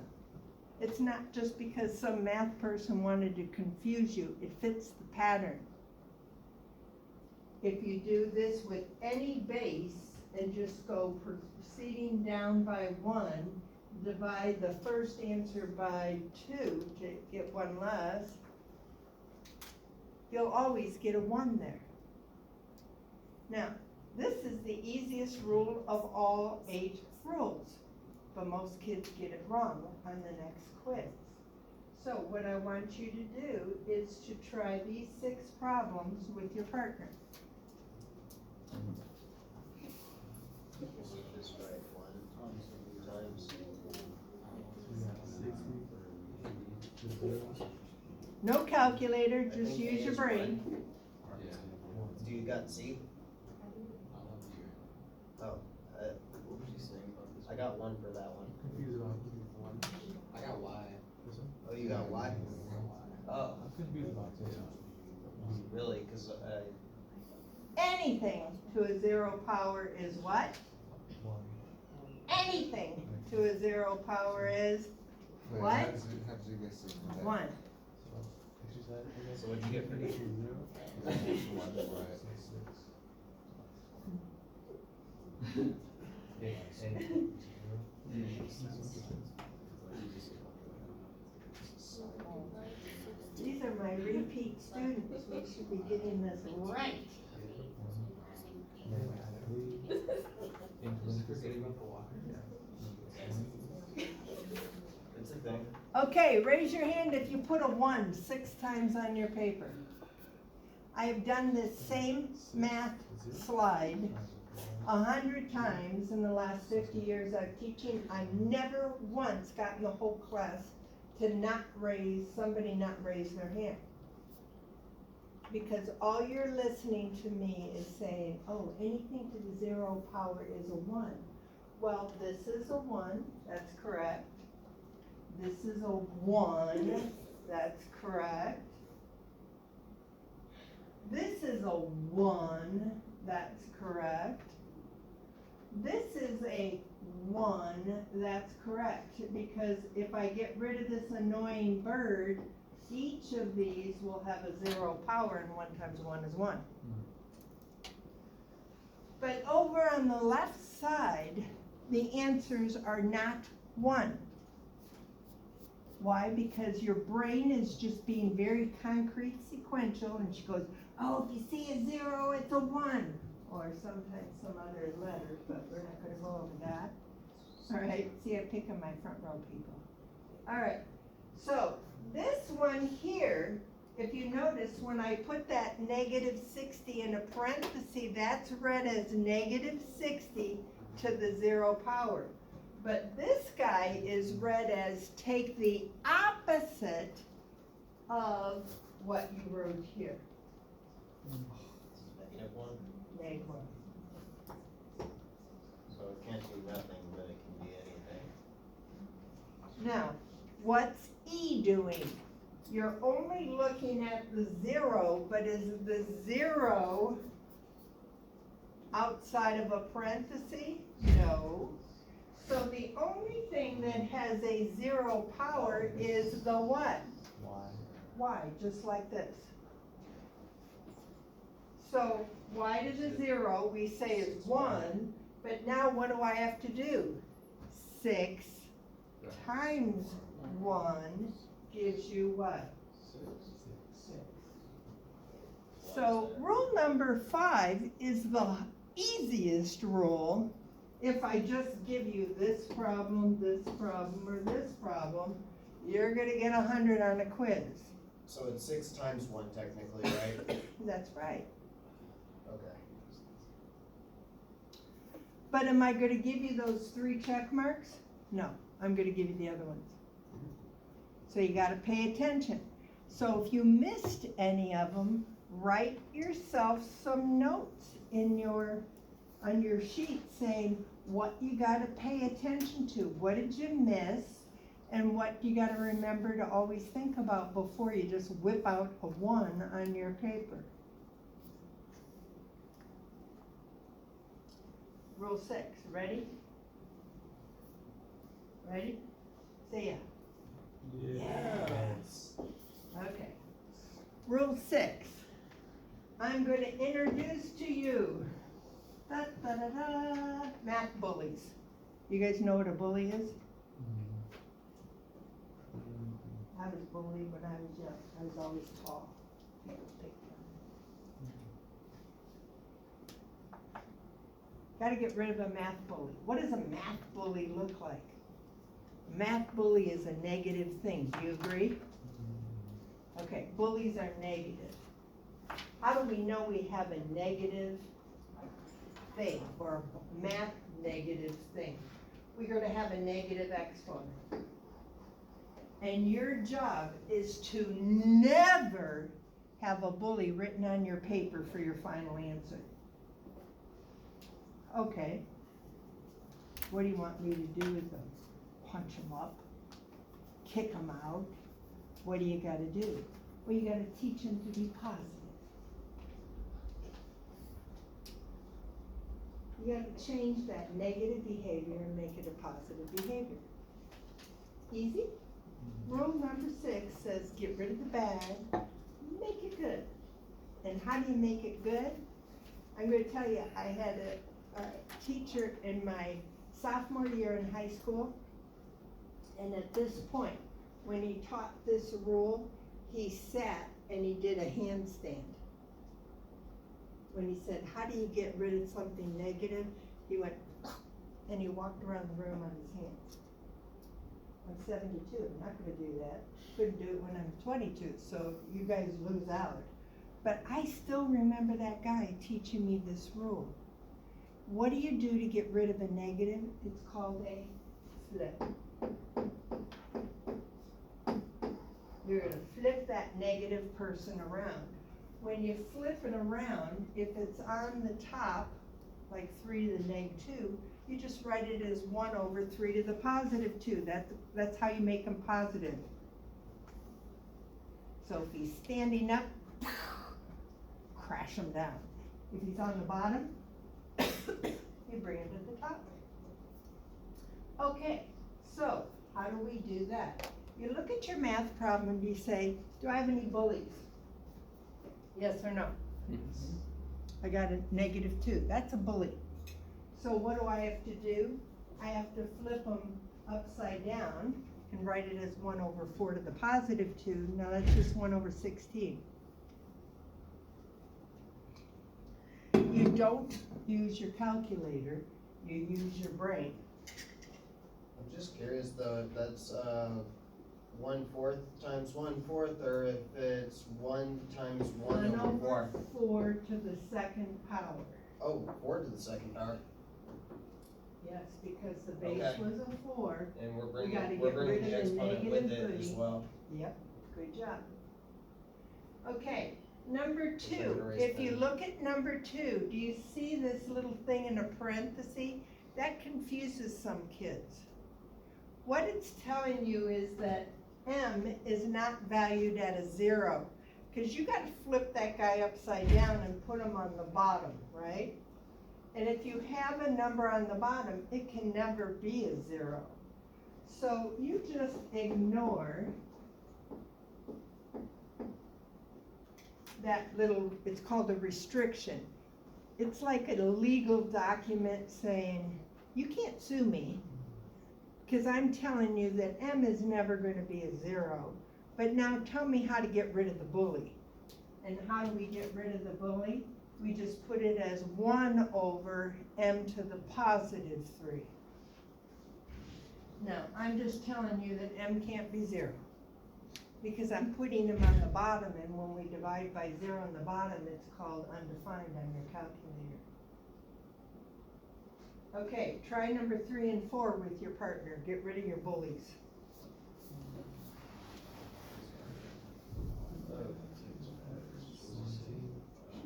It's not just because some math person wanted to confuse you, it fits the pattern. If you do this with any base and just go proceeding down by 1, divide the first answer by 2 to get 1 less, you'll always get a 1 there. Now, this is the easiest rule of all 8 rules, but most kids get it wrong on the next quiz. So what I want you to do is to try these 6 problems with your partner. Just write 1 times. No calculator, I just think A use your is brain. Do you got C? Oh, what was he saying about this? I got 1 for that one. Confused about one. I got Y. This one? Oh, you got Y? Oh, I'm confused about this. really? Cause, Anything to a 0 power is what? One. Anything to a 0 power is Wait, What? How did you get six from that? 1. so what'd you get for D? One, right. These are my repeat students, we should be getting this right. It's a thing. Okay, raise your hand if you put a 1 6 times on your paper. I have done this same math slide 100 times in the last 50 years of teaching. I've never once gotten the whole class to somebody not raise their hand. Because all you're listening to me is saying, oh, anything to the 0 power is a 1. Well, this is a 1, that's correct. This is a 1, that's correct. This is a 1, that's correct. This is a 1, that's correct, because if I get rid of this annoying bird, each of these will have a 0 power, and 1 times 1 is 1. But over on the left side, the answers are not 1. Why? Because your brain is just being very concrete, sequential, and she goes, oh, if you see a 0, it's a 1. Or sometimes some other letter, but we're not gonna go over that. All right, see, I pick on my front row people. All right, so this one here, if you notice, when I put that -60 in a parenthesis, that's read as -60 to the 0 power. But this guy is read as take the opposite of what you wrote here. -1. -1. So it can't be nothing, but it can be anything. Now, what's E doing? You're only looking at the 0, but is the 0 outside of a parenthesis? No. So the only thing that has a 0 power is the what? Y, just like this. So y to the 0, we say is 1, but now what do I have to do? 6 times 1 gives you what? 6. So rule number 5 is the easiest rule. If I just give you this problem, or this problem, you're gonna get 100 on a quiz. So it's 6 times 1 technically, right? That's right. Okay. But am I gonna give you those 3 check marks? No, I'm gonna give you the other ones. So you gotta pay attention. So if you missed any of them, write yourself some notes on your sheet saying what you gotta pay attention to. What did you miss? And what you gotta remember to always think about before you just whip out a 1 on your paper. Rule 6, ready? Ready? Say yeah. Yes. Okay. Rule 6. I'm going to introduce to you math bullies. You guys know what a bully is? I was bullied when I was young. I was always tall. People picked on me. Gotta get rid of a math bully. What does a math bully look like? A math bully is a negative thing. Do you agree? Okay, bullies are negative. How do we know we have a negative thing or a math negative thing? We're going to have a negative exponent. And your job is to never have a bully written on your paper for your final answer. Okay. What do you want me to do with them? Punch them up? Kick them out? What do you gotta do? Well, you gotta teach them to be positive. You gotta change that negative behavior and make it a positive behavior. Easy? Rule number 6 says get rid of the bad, make it good. And how do you make it good? I'm gonna tell you, I had a teacher in my sophomore year in high school, and at this point, when he taught this rule, he sat and he did a handstand. When he said, how do you get rid of something negative? He went, and he walked around the room on his hands. I'm 72, I'm not gonna do that. Couldn't do it when I'm 22, so you guys lose out. But I still remember that guy teaching me this rule. What do you do to get rid of a negative? It's called a flip. You're gonna flip that negative person around. When you flip it around, if it's on the top, like 3 to the -2, you just write it as 1 over 3 to the +2. That's how you make them positive. So if he's standing up, crash him down. If he's on the bottom, you bring him to the top. Okay, so how do we do that? You look at your math problem and you say, do I have any bullies? Yes or no? Yes. I got a -2, that's a bully. So what do I have to do? I have to flip them upside down and write it as 1 over 4 to the +2. Now that's just 1 over 16. You don't use your calculator, you use your brain. I'm just curious though, if that's 1/4 times 1/4, or if it's 1 times 1 over 4. 4 to the 2nd power. Oh, 4 to the 2nd power, Yes, because the base Okay. was a 4. and we're gotta bringing get rid the of the exponent with negative it as goodie. well. Yep, good job. Okay, number Wish I 2, would've raised if you them. look at number 2, do you see this little thing in a parenthesis? That confuses some kids. What it's telling you is that M is not valued at a 0, because you gotta flip that guy upside down and put him on the bottom, right? And if you have a number on the bottom, it can never be a 0. So you just ignore that little, it's called a restriction. It's like a legal document saying, you can't sue me, because I'm telling you that M is never gonna be a 0. But now tell me how to get rid of the bully. And how do we get rid of the bully? We just put it as 1 over M to the +3. Now, I'm just telling you that M can't be 0, because I'm putting him on the bottom, and when we divide by 0 on the bottom, it's called undefined on your calculator. Okay, try number 3 and 4 with your partner. Get rid of your bullies.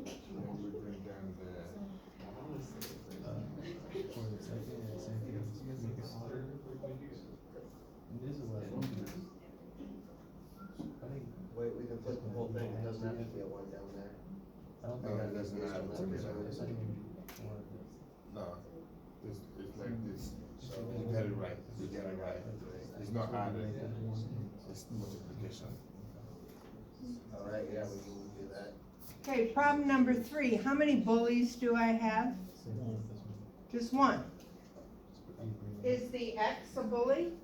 And we bring down the, For the second, and same thing, make it harder. And this is what I think. I think, Wait, we can flip the whole thing, it doesn't have to be a 1 down there. I don't no, think. it doesn't Based have on to that be. reason. No, it's like this, you got it right, you got it right. It's not added, this multiplication. Alright, yeah, we can do that. Okay, problem number 3, how many bullies do I have? Just one. Is the X a bully?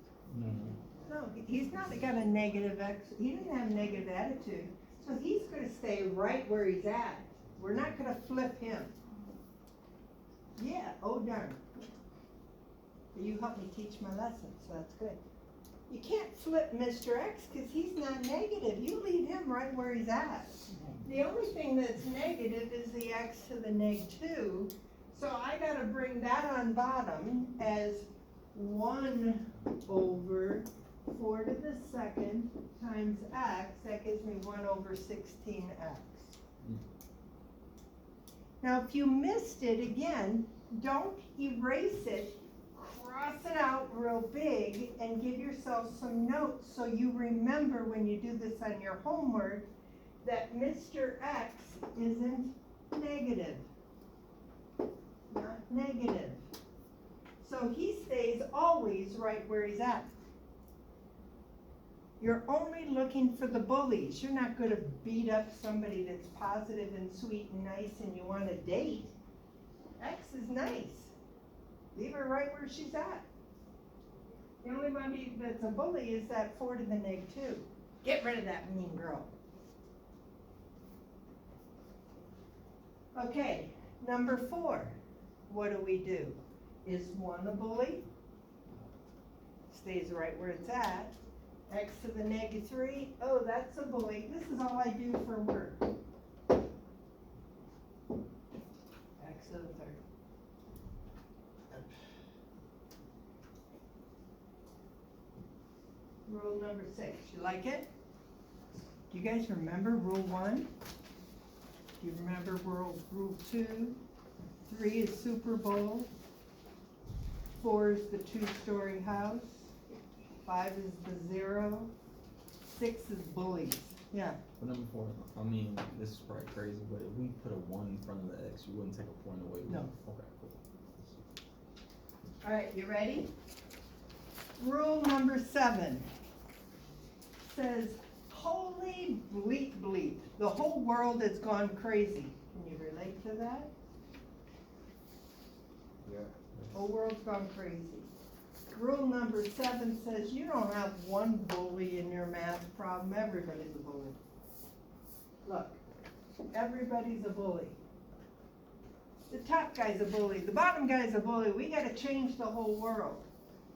No, he's not got a negative X, he doesn't have a negative attitude, so he's gonna stay right where he's at. We're not gonna flip him. Yeah, oh darn. You helped me teach my lesson, so that's good. You can't flip Mr. X, cause he's not negative, you leave him right where he's at. The only thing that's negative is the X to the -2, so I gotta bring that on bottom as 1/4 to the second times X, that gives me 1/16X. Now, if you missed it again, don't erase it, cross it out real big and give yourself some notes so you remember when you do this on your homework that Mr. X isn't negative. Not negative. So he stays always right where he's at. You're only looking for the bullies. You're not gonna beat up somebody that's positive and sweet and nice and you wanna date. X is nice. Leave her right where she's at. The only one that's a bully is that 4 to the -2. Get rid of that mean girl. Okay, number 4. What do? Is 1 a bully? Stays right where it's at. X to the -3, oh, that's a bully. This is all I do for work. X to the 3rd. Rule number 6, you like it? Do you guys remember rule 1? Do you remember rule 2? 3 is Super Bowl. 4 is the 2-story house. 5 is the 0. 6 is bullies. Yeah. For number 4, I mean, this is probably crazy, but if we put a 1 in front of the X, you wouldn't take a point away. No. Okay, cool. All right, you ready? Rule number 7 says, holy bleep bleep, the whole world has gone crazy. Can you relate to that? Yeah. Whole world's gone crazy. Rule number 7 says you don't have one bully in your math problem, everybody's a bully. Look, everybody's a bully. The top guy's a bully, the bottom guy's a bully, we gotta change the whole world.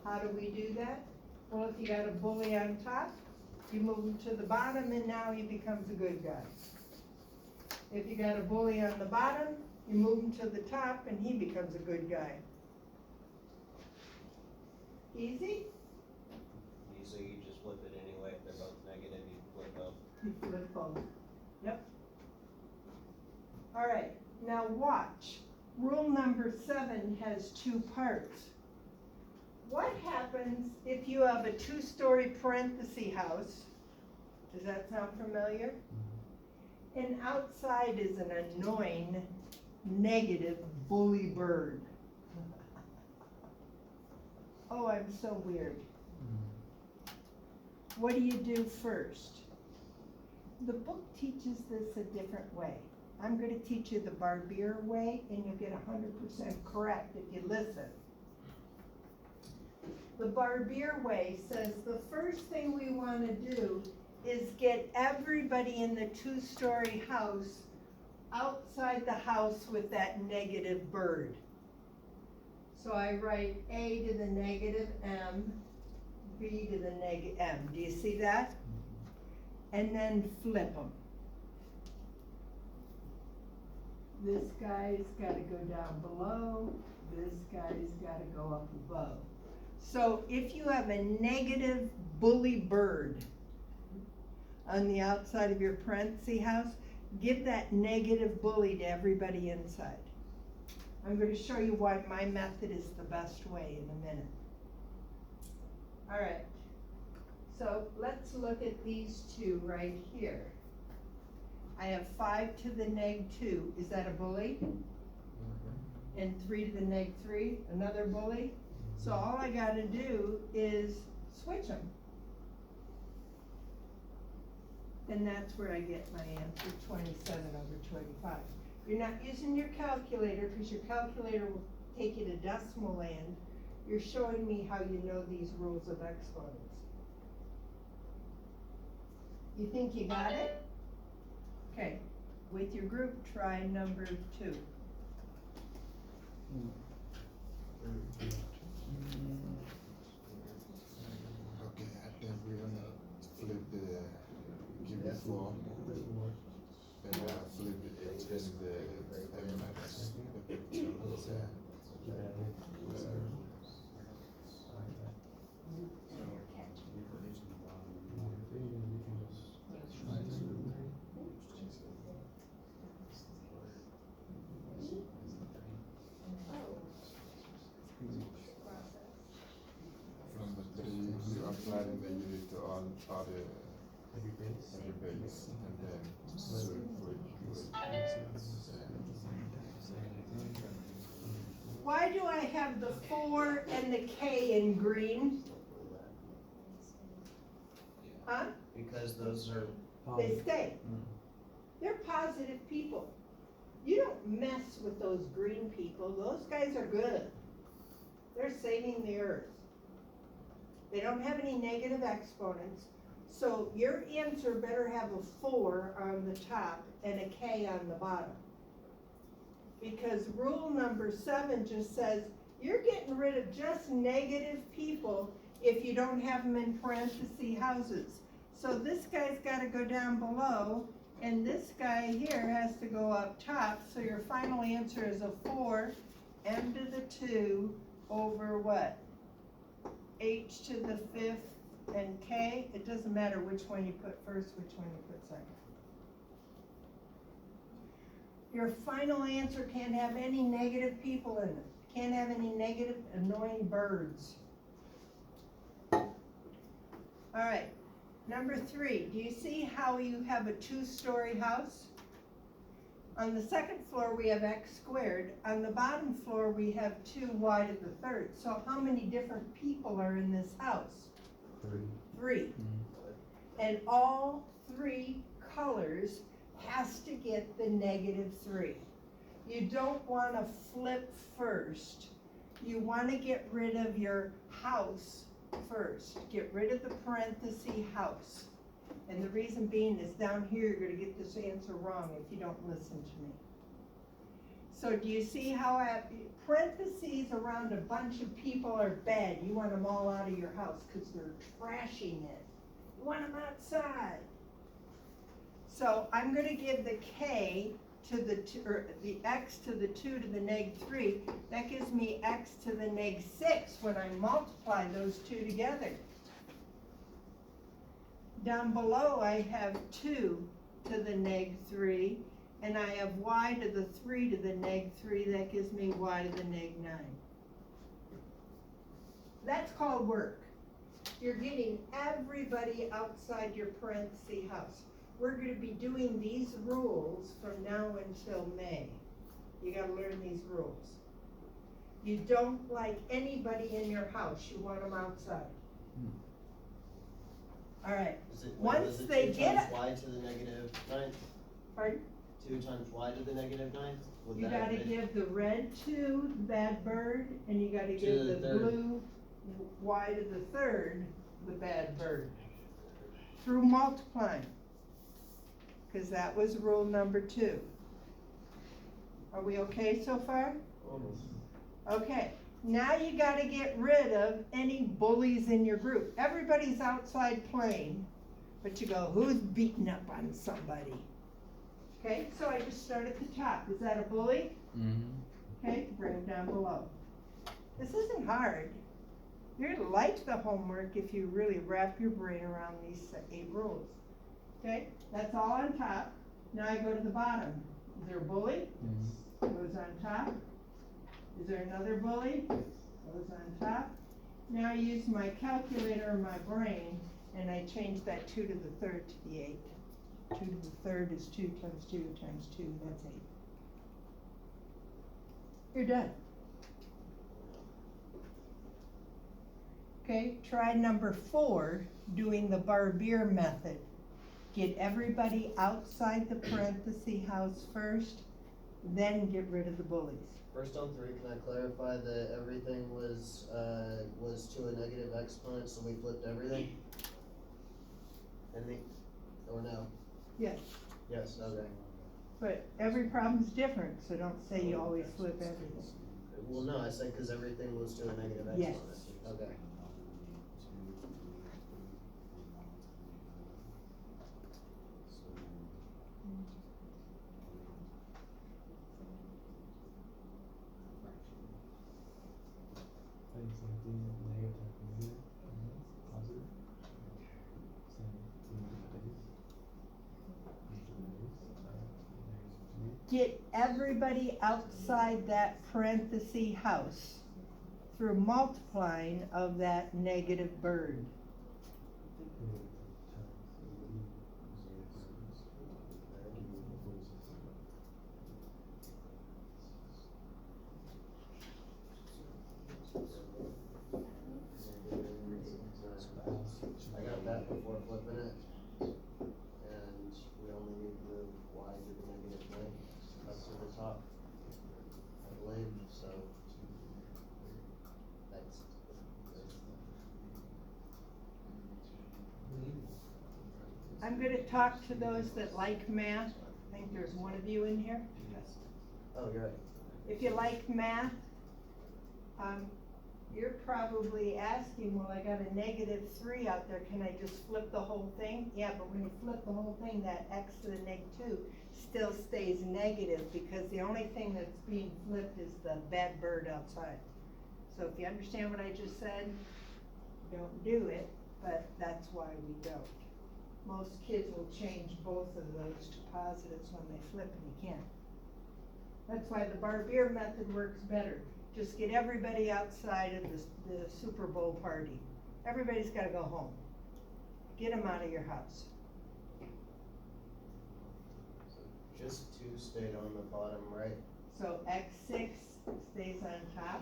How do we do that? Well, if you got a bully on top, you move him to the bottom and now he becomes a good guy. If you got a bully on the bottom, you move him to the top and he becomes a good guy. Easy? So you just flip it anyway, if they're both negative, you flip both. You flip both. Yep. All right, now watch. Rule number 7 has 2 parts. What happens if you have a 2-story parenthesis house? Does that sound familiar? And outside is an annoying, negative bully bird. Oh, I'm so weird. What do you do first? The book teaches this a different way. I'm going to teach you the Barbier way, and you'll get 100% correct if you listen. The Barbier way says the first thing we want to do is get everybody in the 2-story house outside the house with that negative bird. So I write A to the -m, B to the -m. Do you see that? And then flip them. This guy's got to go down below. This guy's got to go up above. So if you have a negative bully bird on the outside of your parenthesis house, give that negative bully to everybody inside. I'm going to show you why my method is the best way in a minute. All right, so let's look at these 2 right here. I have 5 to the -2, is that a bully? And 3 to the -3, another bully? So all I gotta do is switch them. then that's where I get my answer, 27/25. You're not using your calculator, cause your calculator will take you to decimal land. You're showing me how you know these rules of exponents. You think you got it? Okay, with your group, try number 2. Okay, I think we're gonna flip give the floor, and flip the H and the M minus the picture. From the 3, you apply the unit to all the every base, and then so Why do I have the 4 and the K in green? Huh? Because those are, They stay. They're positive people. You don't mess with those green people. Those guys are good. They're saving the earth. They don't have any negative exponents. So your answer better have a 4 on the top and a K on the bottom. Because rule number 7 just says you're getting rid of just negative people if you don't have them in parentheses houses. So this guy's gotta go down below, and this guy here has to go up top, so your final answer is a 4, m to the 2 over what? H to the 5th and K. It doesn't matter which one you put first, which one you put second. Your final answer can't have any negative people in it. Can't have any negative annoying birds. All right, number 3, do you see how you have a 2-story house? On the second floor, we have x squared. On the bottom floor, we have 2y to the 3rd. So how many different people are in this house? 3. And all 3 colors has to get the -3. You don't want to flip first. You want to get rid of your house first. Get rid of the parenthesis house. And the reason being is down here, you're going to get this answer wrong if you don't listen to me. So do you see how parentheses around a bunch of people are bad? You want them all out of your house because they're trashing it. You want them outside. So I'm going to give the K to the 2, or the X to the 2 to the -3. That gives me X to the -6 when I multiply those two together. Down below I have 2 to the -3, and I have Y to the 3 to the -3. That gives me Y to the -9. That's called work. You're getting everybody outside your parenthesis house. We're going to be doing these rules from now until May. You got to learn these rules. You don't like anybody in your house. You want them outside. All right. Once was it they 2 get times it- y to the -9th? Pardon? 2 times y to the -9th? Would You that have gotta been- give the red to the bad bird, and you gotta give the the third. blue Y to the 3rd, the bad bird. Through multiplying. Cause that was rule number 2. Are we okay so far? Okay, now you gotta get rid of any bullies in your group. Everybody's outside playing, but you go, who's beating up on somebody? Okay, so I just start at the top. Is that a bully? Okay, bring them down below. This isn't hard. You're gonna like the homework if you really wrap your brain around these 8 rules. Okay, that's all on top. Now I go to the bottom. Is there a bully? Goes on top. Is there another bully? Goes on top. Now I use my calculator in my brain, and I change that 2 to the 3rd to the 8. 2 to the 3rd is 2 times 2 times 2, that's 8. You're done. Okay, try number 4, doing the Barbier method. Get everybody outside the parenthesis house first, then get rid of the bullies. First on three, can I clarify that everything was to a negative exponent, so we flipped everything? Or no? Yes, Yes, okay. but every problem's different, so don't say you always flip everything. Well, no, I said cause everything was to a negative Yes. exponent. Okay. Same thing, negative times negative, positive. Same thing with the base. Get everybody outside that parenthesis house through multiplying of that negative bird. I got that before flipping it. And we only need to move y to the negative nine up to the top, I believe, so. Thanks. I'm gonna talk to those that like math. I think there's one of you in here. Oh, you're right. If you like math, you're probably asking, well, I got a -3 out there, can I just flip the whole thing? Yeah, but when you flip the whole thing, that x to the -2 still stays negative, because the only thing that's being flipped is the bad bird outside. So if you understand what I just said, don't do it, but that's why we don't. Most kids will change both of those to positives when they flip, and you can't. That's why the Barbier method works better. Just get everybody outside of the Super Bowl party. Everybody's gotta go home. Get them out of your house. Just two stayed on the bottom right. So x6 stays on top.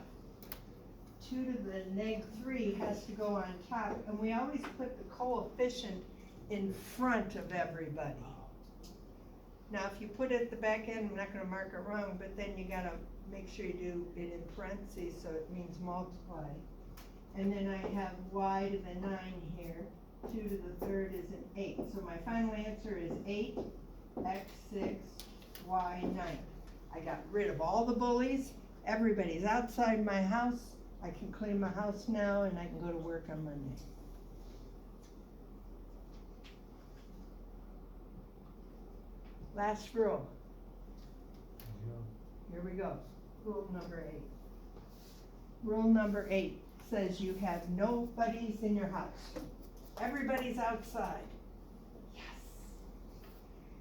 2 to the -3 has to go on top, and we always put the coefficient in front of everybody. Now, if you put it at the back end, I'm not gonna mark it wrong, but then you gotta make sure you do it in parentheses, so it means multiply. And then I have y to the 9 here, 2 to the 3rd is an 8. So my final answer is 8, x6, y9. I got rid of all the bullies, everybody's outside my house, I can clean my house now, and I can go to work on Monday. Last rule. Here we go. Rule number 8. Rule number 8 says you have no buddies in your house. Everybody's outside. Yes.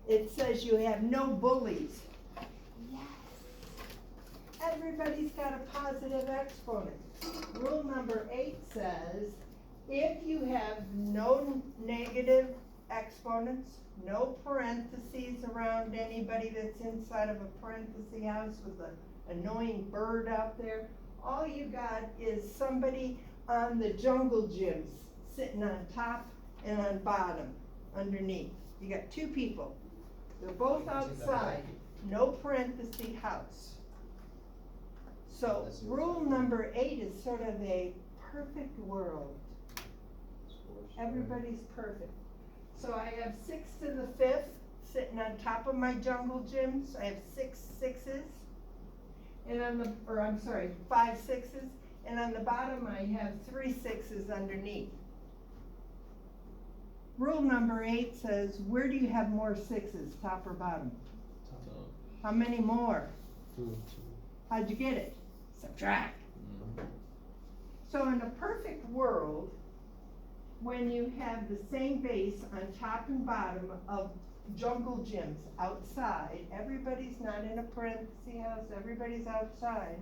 It says you have no bullies. Yes. Everybody's got a positive exponent. Rule number 8 says if you have no negative exponents, no parentheses around anybody that's inside of a parenthesis house with an annoying bird out there, all you got is somebody on the jungle gyms sitting on top and on bottom underneath. You got two people. They're both outside, no parenthesis house. So rule number 8 is sort of a perfect world. Everybody's perfect. So I have 6 to the 5th sitting on top of my jungle gyms. I have 6 6s. And on the, or I'm sorry, 5 6s. And on the bottom I have 3 6s underneath. Rule number 8 says, where do you have more 6s, top or bottom? Top. How many more? 2. How'd you get it? Subtract. So in a perfect world, when you have the same base on top and bottom of jungle gyms outside, everybody's not in a parenthesis house, everybody's outside.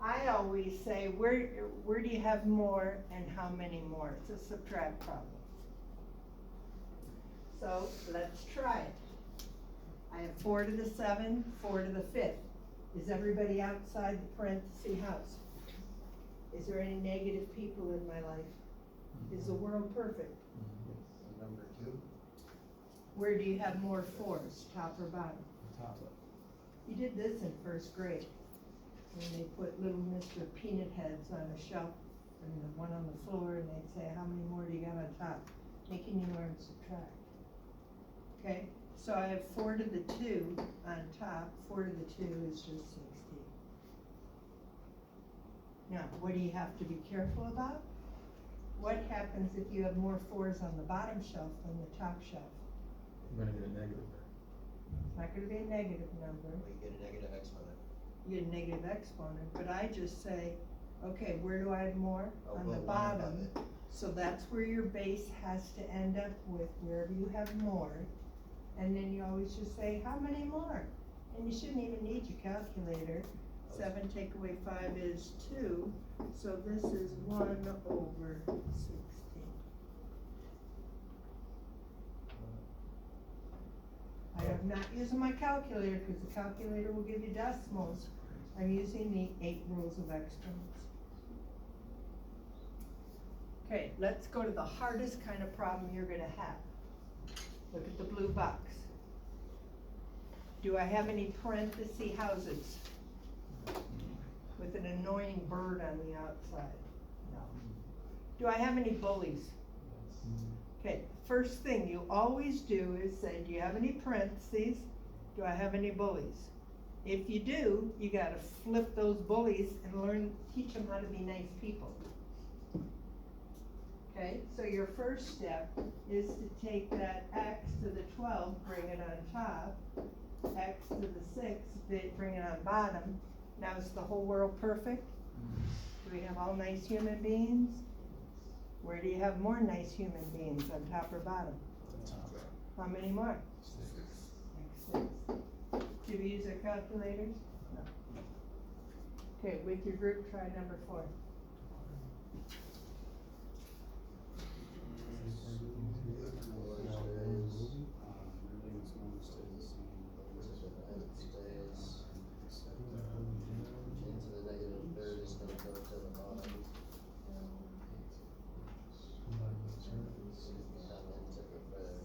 I always say, where do you have more and how many more? It's a subtract problem. So let's try it. I have 4 to the 7, 4 to the 5th. Is everybody outside the parenthesis house? Is there any negative people in my life? Is the world perfect? Number 2. Where do you have more fours, top or bottom? Top up. You did this in first grade, when they put little Mr. Peanut Heads on a shelf and the one on the floor, and they'd say, how many more do you got on top? Making you learn to subtract. Okay, so I have 4 to the 2 on top, 4 to the 2 is just 16. Now, what do you have to be careful about? What happens if you have more 4s on the bottom shelf than the top shelf? You're gonna get a negative. It's not gonna be a negative number. We get a negative exponent. You get a negative exponent, but I just say, okay, where do I have more? I'll On put the one above bottom. it. So that's where your base has to end up with, wherever you have more. And then you always just say, how many more? And you shouldn't even need your calculator. 7 take away 5 is 2, so this is 1/16. I am not using my calculator, cause the calculator will give you decimals. I'm using the 8 rules of exponents. Okay, let's go to the hardest kind of problem you're gonna have. Look at the blue box. Do I have any parenthesis houses with an annoying bird on the outside? No. Do I have any bullies? Okay, first thing you always do is say, do you have any parentheses? Do I have any bullies? If you do, you gotta flip those bullies and teach them how to be nice people. Okay, so your first step is to take that x to the 12, bring it on top, x to the 6, bring it on bottom. Now is the whole world perfect? Do we have all nice human beings? Where do you have more nice human beings, on top or bottom? Top. How many more? 6. Like 6. Did we use our calculators? No. Okay, with your group, try number 4. Into the negative third is gonna go to the bottom. Come into the third.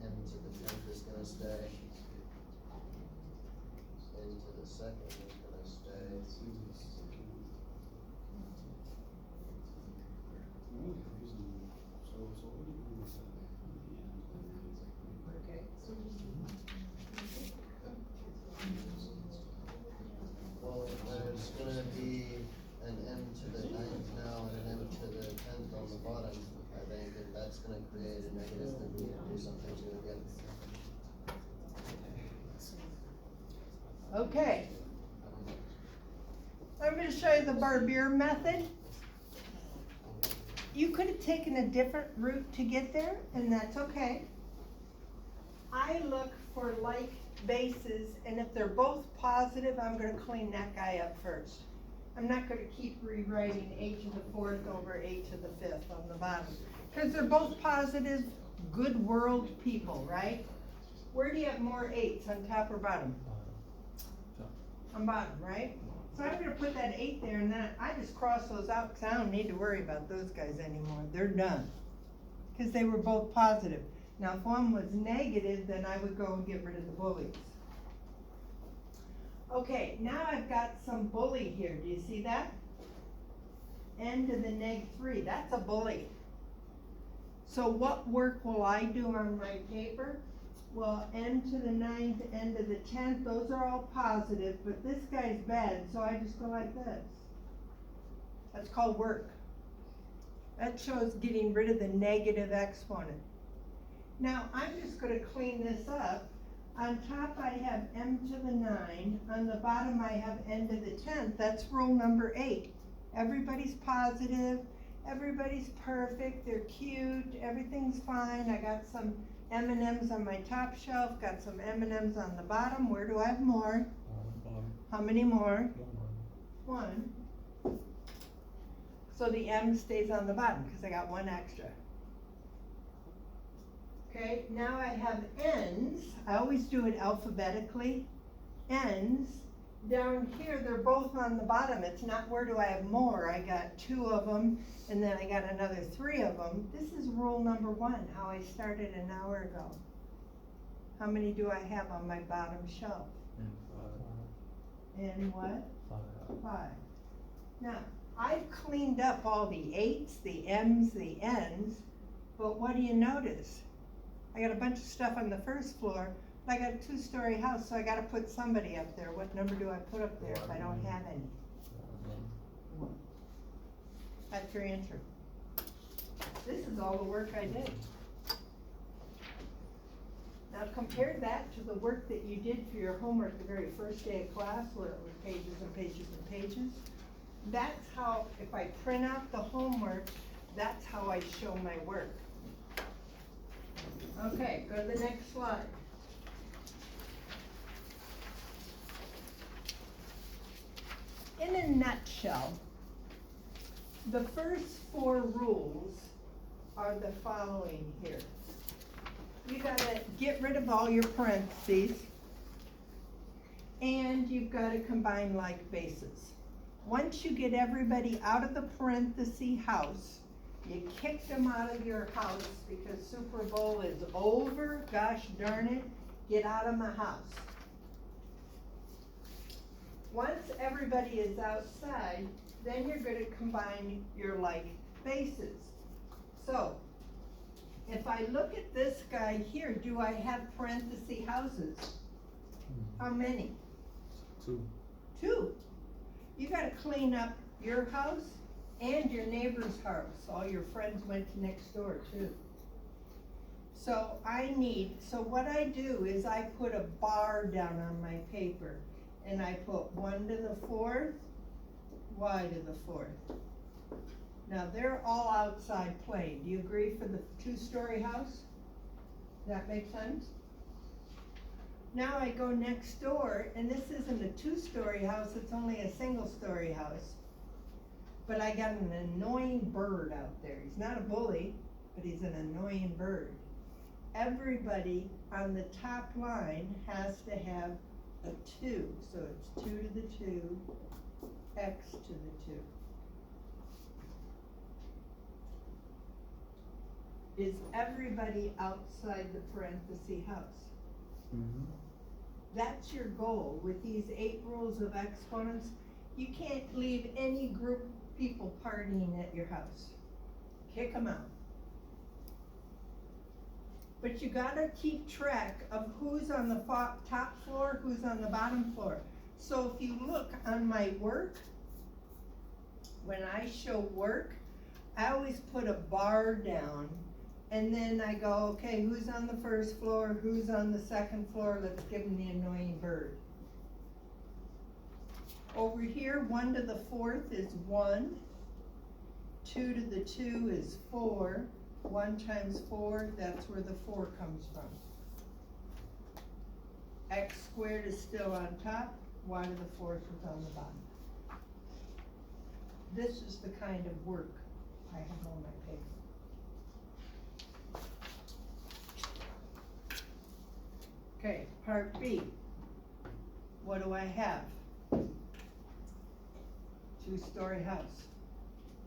Into the 10th is gonna stay. Into the second is gonna stay. Okay. Well, there's gonna be an M to the 9th now and an M to the 10th on the bottom, I think, and that's gonna create a negative that we need to do something to again. Okay. I'm gonna show you the Barbier method. You could have taken a different route to get there, and that's okay. I look for like bases, and if they're both positive, I'm gonna clean that guy up first. I'm not gonna keep rewriting 8 to the 4th over 8 to the 5th on the bottom. Cause they're both positive, good world people, right? Where do you have more 8s, on top or bottom? On bottom, right? So I'm gonna put that 8 there, and then I just cross those out, cause I don't need to worry about those guys anymore, they're done. Cause they were both positive. Now, if one was negative, then I would go and get rid of the bullies. Okay, now I've got some bully here, do you see that? N to the -3, that's a bully. So what work will I do on my paper? Well, n to the 9th, n to the 10th, those are all positive, but this guy's bad, so I just go like this. That's called work. That shows getting rid of the negative exponent. Now, I'm just gonna clean this up. On top I have m to the 9, on the bottom I have n to the 10th, that's rule number 8. Everybody's positive, everybody's perfect, they're cute, everything's fine, I got some M&Ms on my top shelf, got some M&Ms on the bottom. Where do I have more? How many more? 1. So the M stays on the bottom because I got 1 extra. Okay, now I have N's. I always do it alphabetically. N's. down here, they're both on the bottom, it's not where do I have more, I got 2 of them, and then I got another 3 of them. This is rule number 1, how I started an hour ago. How many do I have on my bottom shelf? And what? 5. Now, I've cleaned up all the 8s, the M's, the N's, but what do you notice? I got a bunch of stuff on the first floor, but I got a 2-story house, so I gotta put somebody up there. What number do I put up there if I don't have any? That's your answer. This is all the work I did. Now compare that to the work that you did for your homework the very first day of class, where it was pages and pages and pages. That's how, if I print out the homework, that's how I show my work. Okay, go to the next slide. In a nutshell, the first 4 rules are the following here. You gotta get rid of all your parentheses, and you've gotta combine like bases. Once you get everybody out of the parenthesis house, you kick them out of your house because Super Bowl is over, gosh darn it, get out of my house. Once everybody is outside, then you're gonna combine your like bases. So, if I look at this guy here, do I have parenthesis houses? How many? 2. 2. You gotta clean up your house and your neighbor's house. All your friends went to next door too. So what I do is I put a bar down on my paper and I put 1 to the 4th, y to the 4th. Now they're all outside playing. Do you agree for the 2-story house? Does that make sense? Now I go next door, and this isn't a 2-story house, it's only a 1-story house. But I got an annoying bird out there. He's not a bully, but he's an annoying bird. Everybody on the top line has to have a 2. So it's 2 to the 2, x to the 2. Is everybody outside the parenthesis house? Mm-hmm. That's your goal with these 8 rules of exponents. You can't leave any group of people partying at your house. Kick them out. But you gotta keep track of who's on the top floor, who's on the bottom floor. So if you look on my work, when I show work, I always put a bar down. And then I go, okay, who's on the first floor, who's on the second floor, let's give them the annoying bird. Over here, 1 to the 4th is 1, 2 to the 2 is 4, 1 times 4, that's where the 4 comes from. X squared is still on top, y to the 4th is on the bottom. This is the kind of work I have on my paper. Okay, part B. What do I have? 2-story house.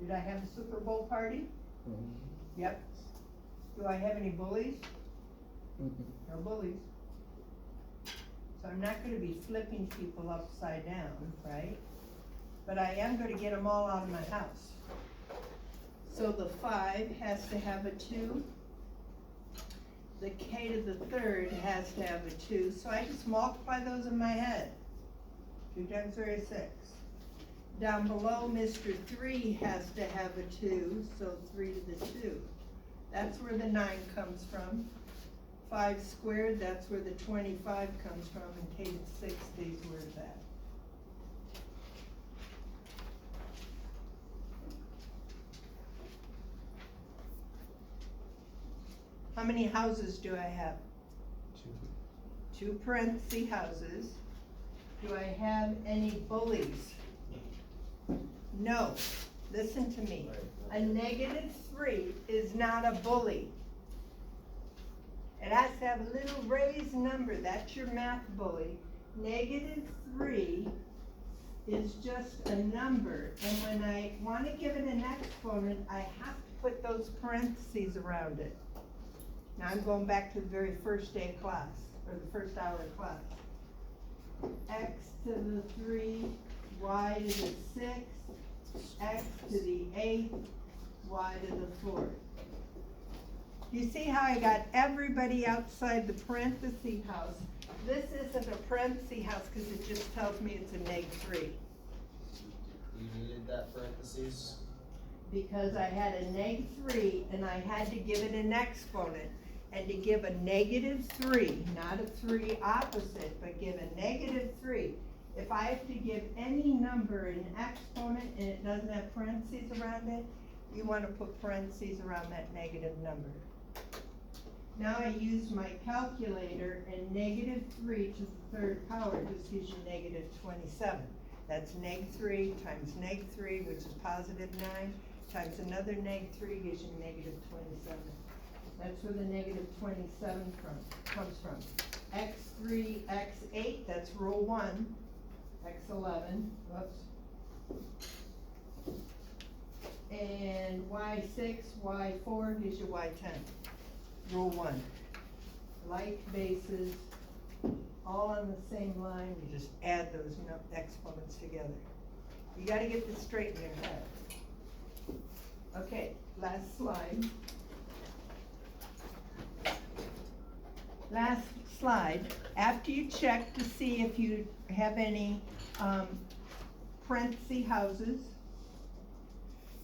Did I have a Super Bowl party? Mm-hmm. Yep. Do I have any bullies? Mm-hmm. No bullies. So I'm not gonna be flipping people upside down, right? But I am gonna get them all out of my house. So the 5 has to have a 2. The k to the 3rd has to have a 2, so I just multiply those in my head. 2 times 3 is 6. Down below, Mr. 3 has to have a 2, so 3 to the 2. That's where the 9 comes from. 5 squared, that's where the 25 comes from, and k to the 6 stays where it's at. How many houses do I have? 2 parenthesis houses. Do I have any bullies? No. Listen to me. A -3 is not a bully. It has to have a little raised number. That's your math bully. -3 is just a number, and when I wanna give it an exponent, I have to put those parentheses around it. Now I'm going back to the very first day of class, or the first hour of class. X to the 3, y to the 6, x to the 8, y to the 4. You see how I got everybody outside the parenthesis house? This isn't a parenthesis house because it just tells me it's a -3. You needed that parentheses? Because I had a -3 and I had to give it an exponent. And to give a -3, not a 3 opposite, but give a -3. If I have to give any number an exponent and it doesn't have parentheses around it, you wanna put parentheses around that negative number. Now I use my calculator, and -3 to the 3rd power just gives you -27. That's -3 times -3, which is +9, times another -3 gives you -27. That's where the -27 comes from. X3, X8, that's row 1. X11, whoops. And Y6, Y4 gives you Y10. Row 1. Like bases, all on the same line, you just add those exponents together. You gotta get this straight in your head. Okay, last slide. Last slide, after you check to see if you have any parenthesis houses,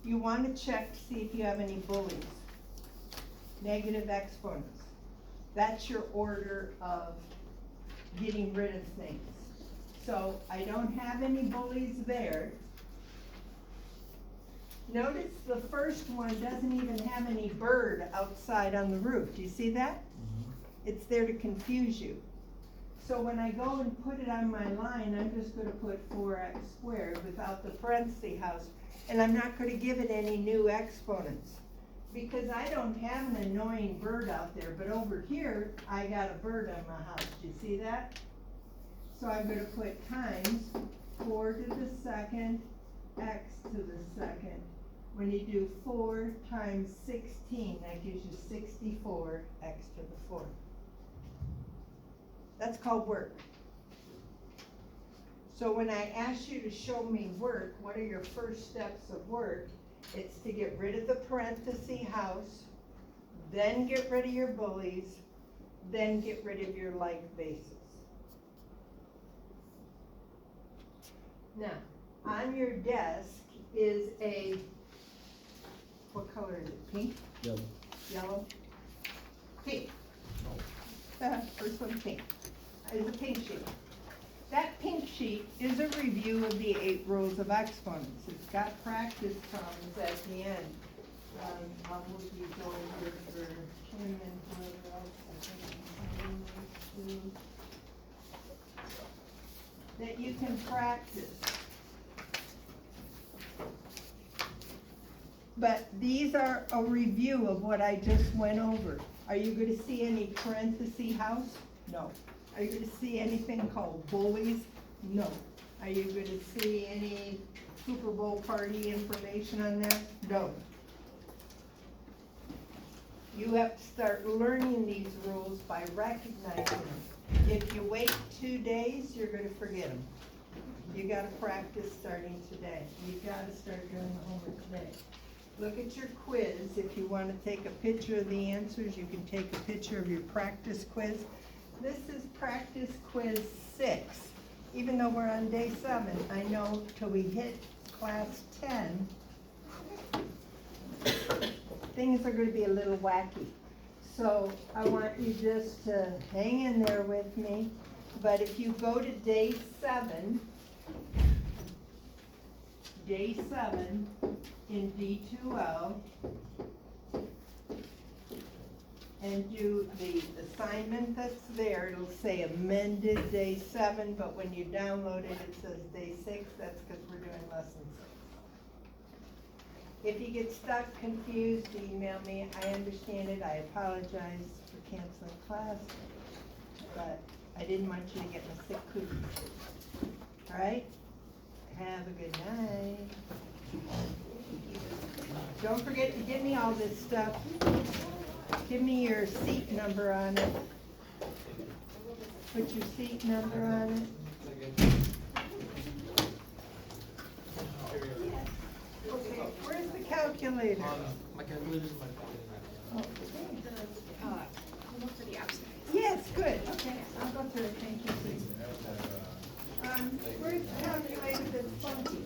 you want to check to see if you have any bullies, negative exponents. That's your order of getting rid of things. So I don't have any bullies there. Notice the first one doesn't even have any bird outside on the roof. Do you see that? It's there to confuse you. So when I go and put it on my line, I'm just gonna put 4x squared without the parenthesis house, and I'm not gonna give it any new exponents. Because I don't have an annoying bird out there, but over here, I got a bird on my house. Do you see that? So I'm gonna put times 4 to the 2nd, x to the 2nd. When you do 4 times 16, that gives you 64, x to the 4th. That's called work. So when I ask you to show me work, what are your first steps of work? It's to get rid of the parenthesis house, then get rid of your bullies, then get rid of your like bases. Now, on your desk is a, what color is it, pink? Yellow. Yellow? Pink. First one pink. Is a pink sheet. That pink sheet is a review of the 8 rows of exponents. It's got practice problems at the end. I'll move these over for Kim and whoever else. I think I'm that you can practice. But these are a review of what I just went over. Are you gonna see any parenthesis house? No. Are you gonna see anything called bullies? No. Are you gonna see any Super Bowl party information on there? No. You have to start learning these rules by recognizing them. If you wait 2 days, you're gonna forget them. You gotta practice starting today. You gotta start doing the homework today. Look at your quiz. If you wanna take a picture of the answers, you can take a picture of your practice quiz. This is practice quiz 6. Even though we're on day 7, I know till we hit class 10, things are gonna be a little wacky. So I want you just to hang in there with me. But if you go to day 7 in D2L, and do the assignment that's there, it'll say amended day 7, but when you download it, it says day 6, that's because we're doing lesson 6. If you get stuck, confused, email me. I understand it. I apologize for canceling class, but I didn't want you to get my sick cookies. All right? Have a good night. Don't forget to give me all this stuff. Give me your seat number on it. Put your seat number on it. Okay, where's the calculator? My calculator's in my pocket. Okay. Look for the absent. Yes, good, okay, I'll go through it, thank you, please. Where's the calculator that's funky?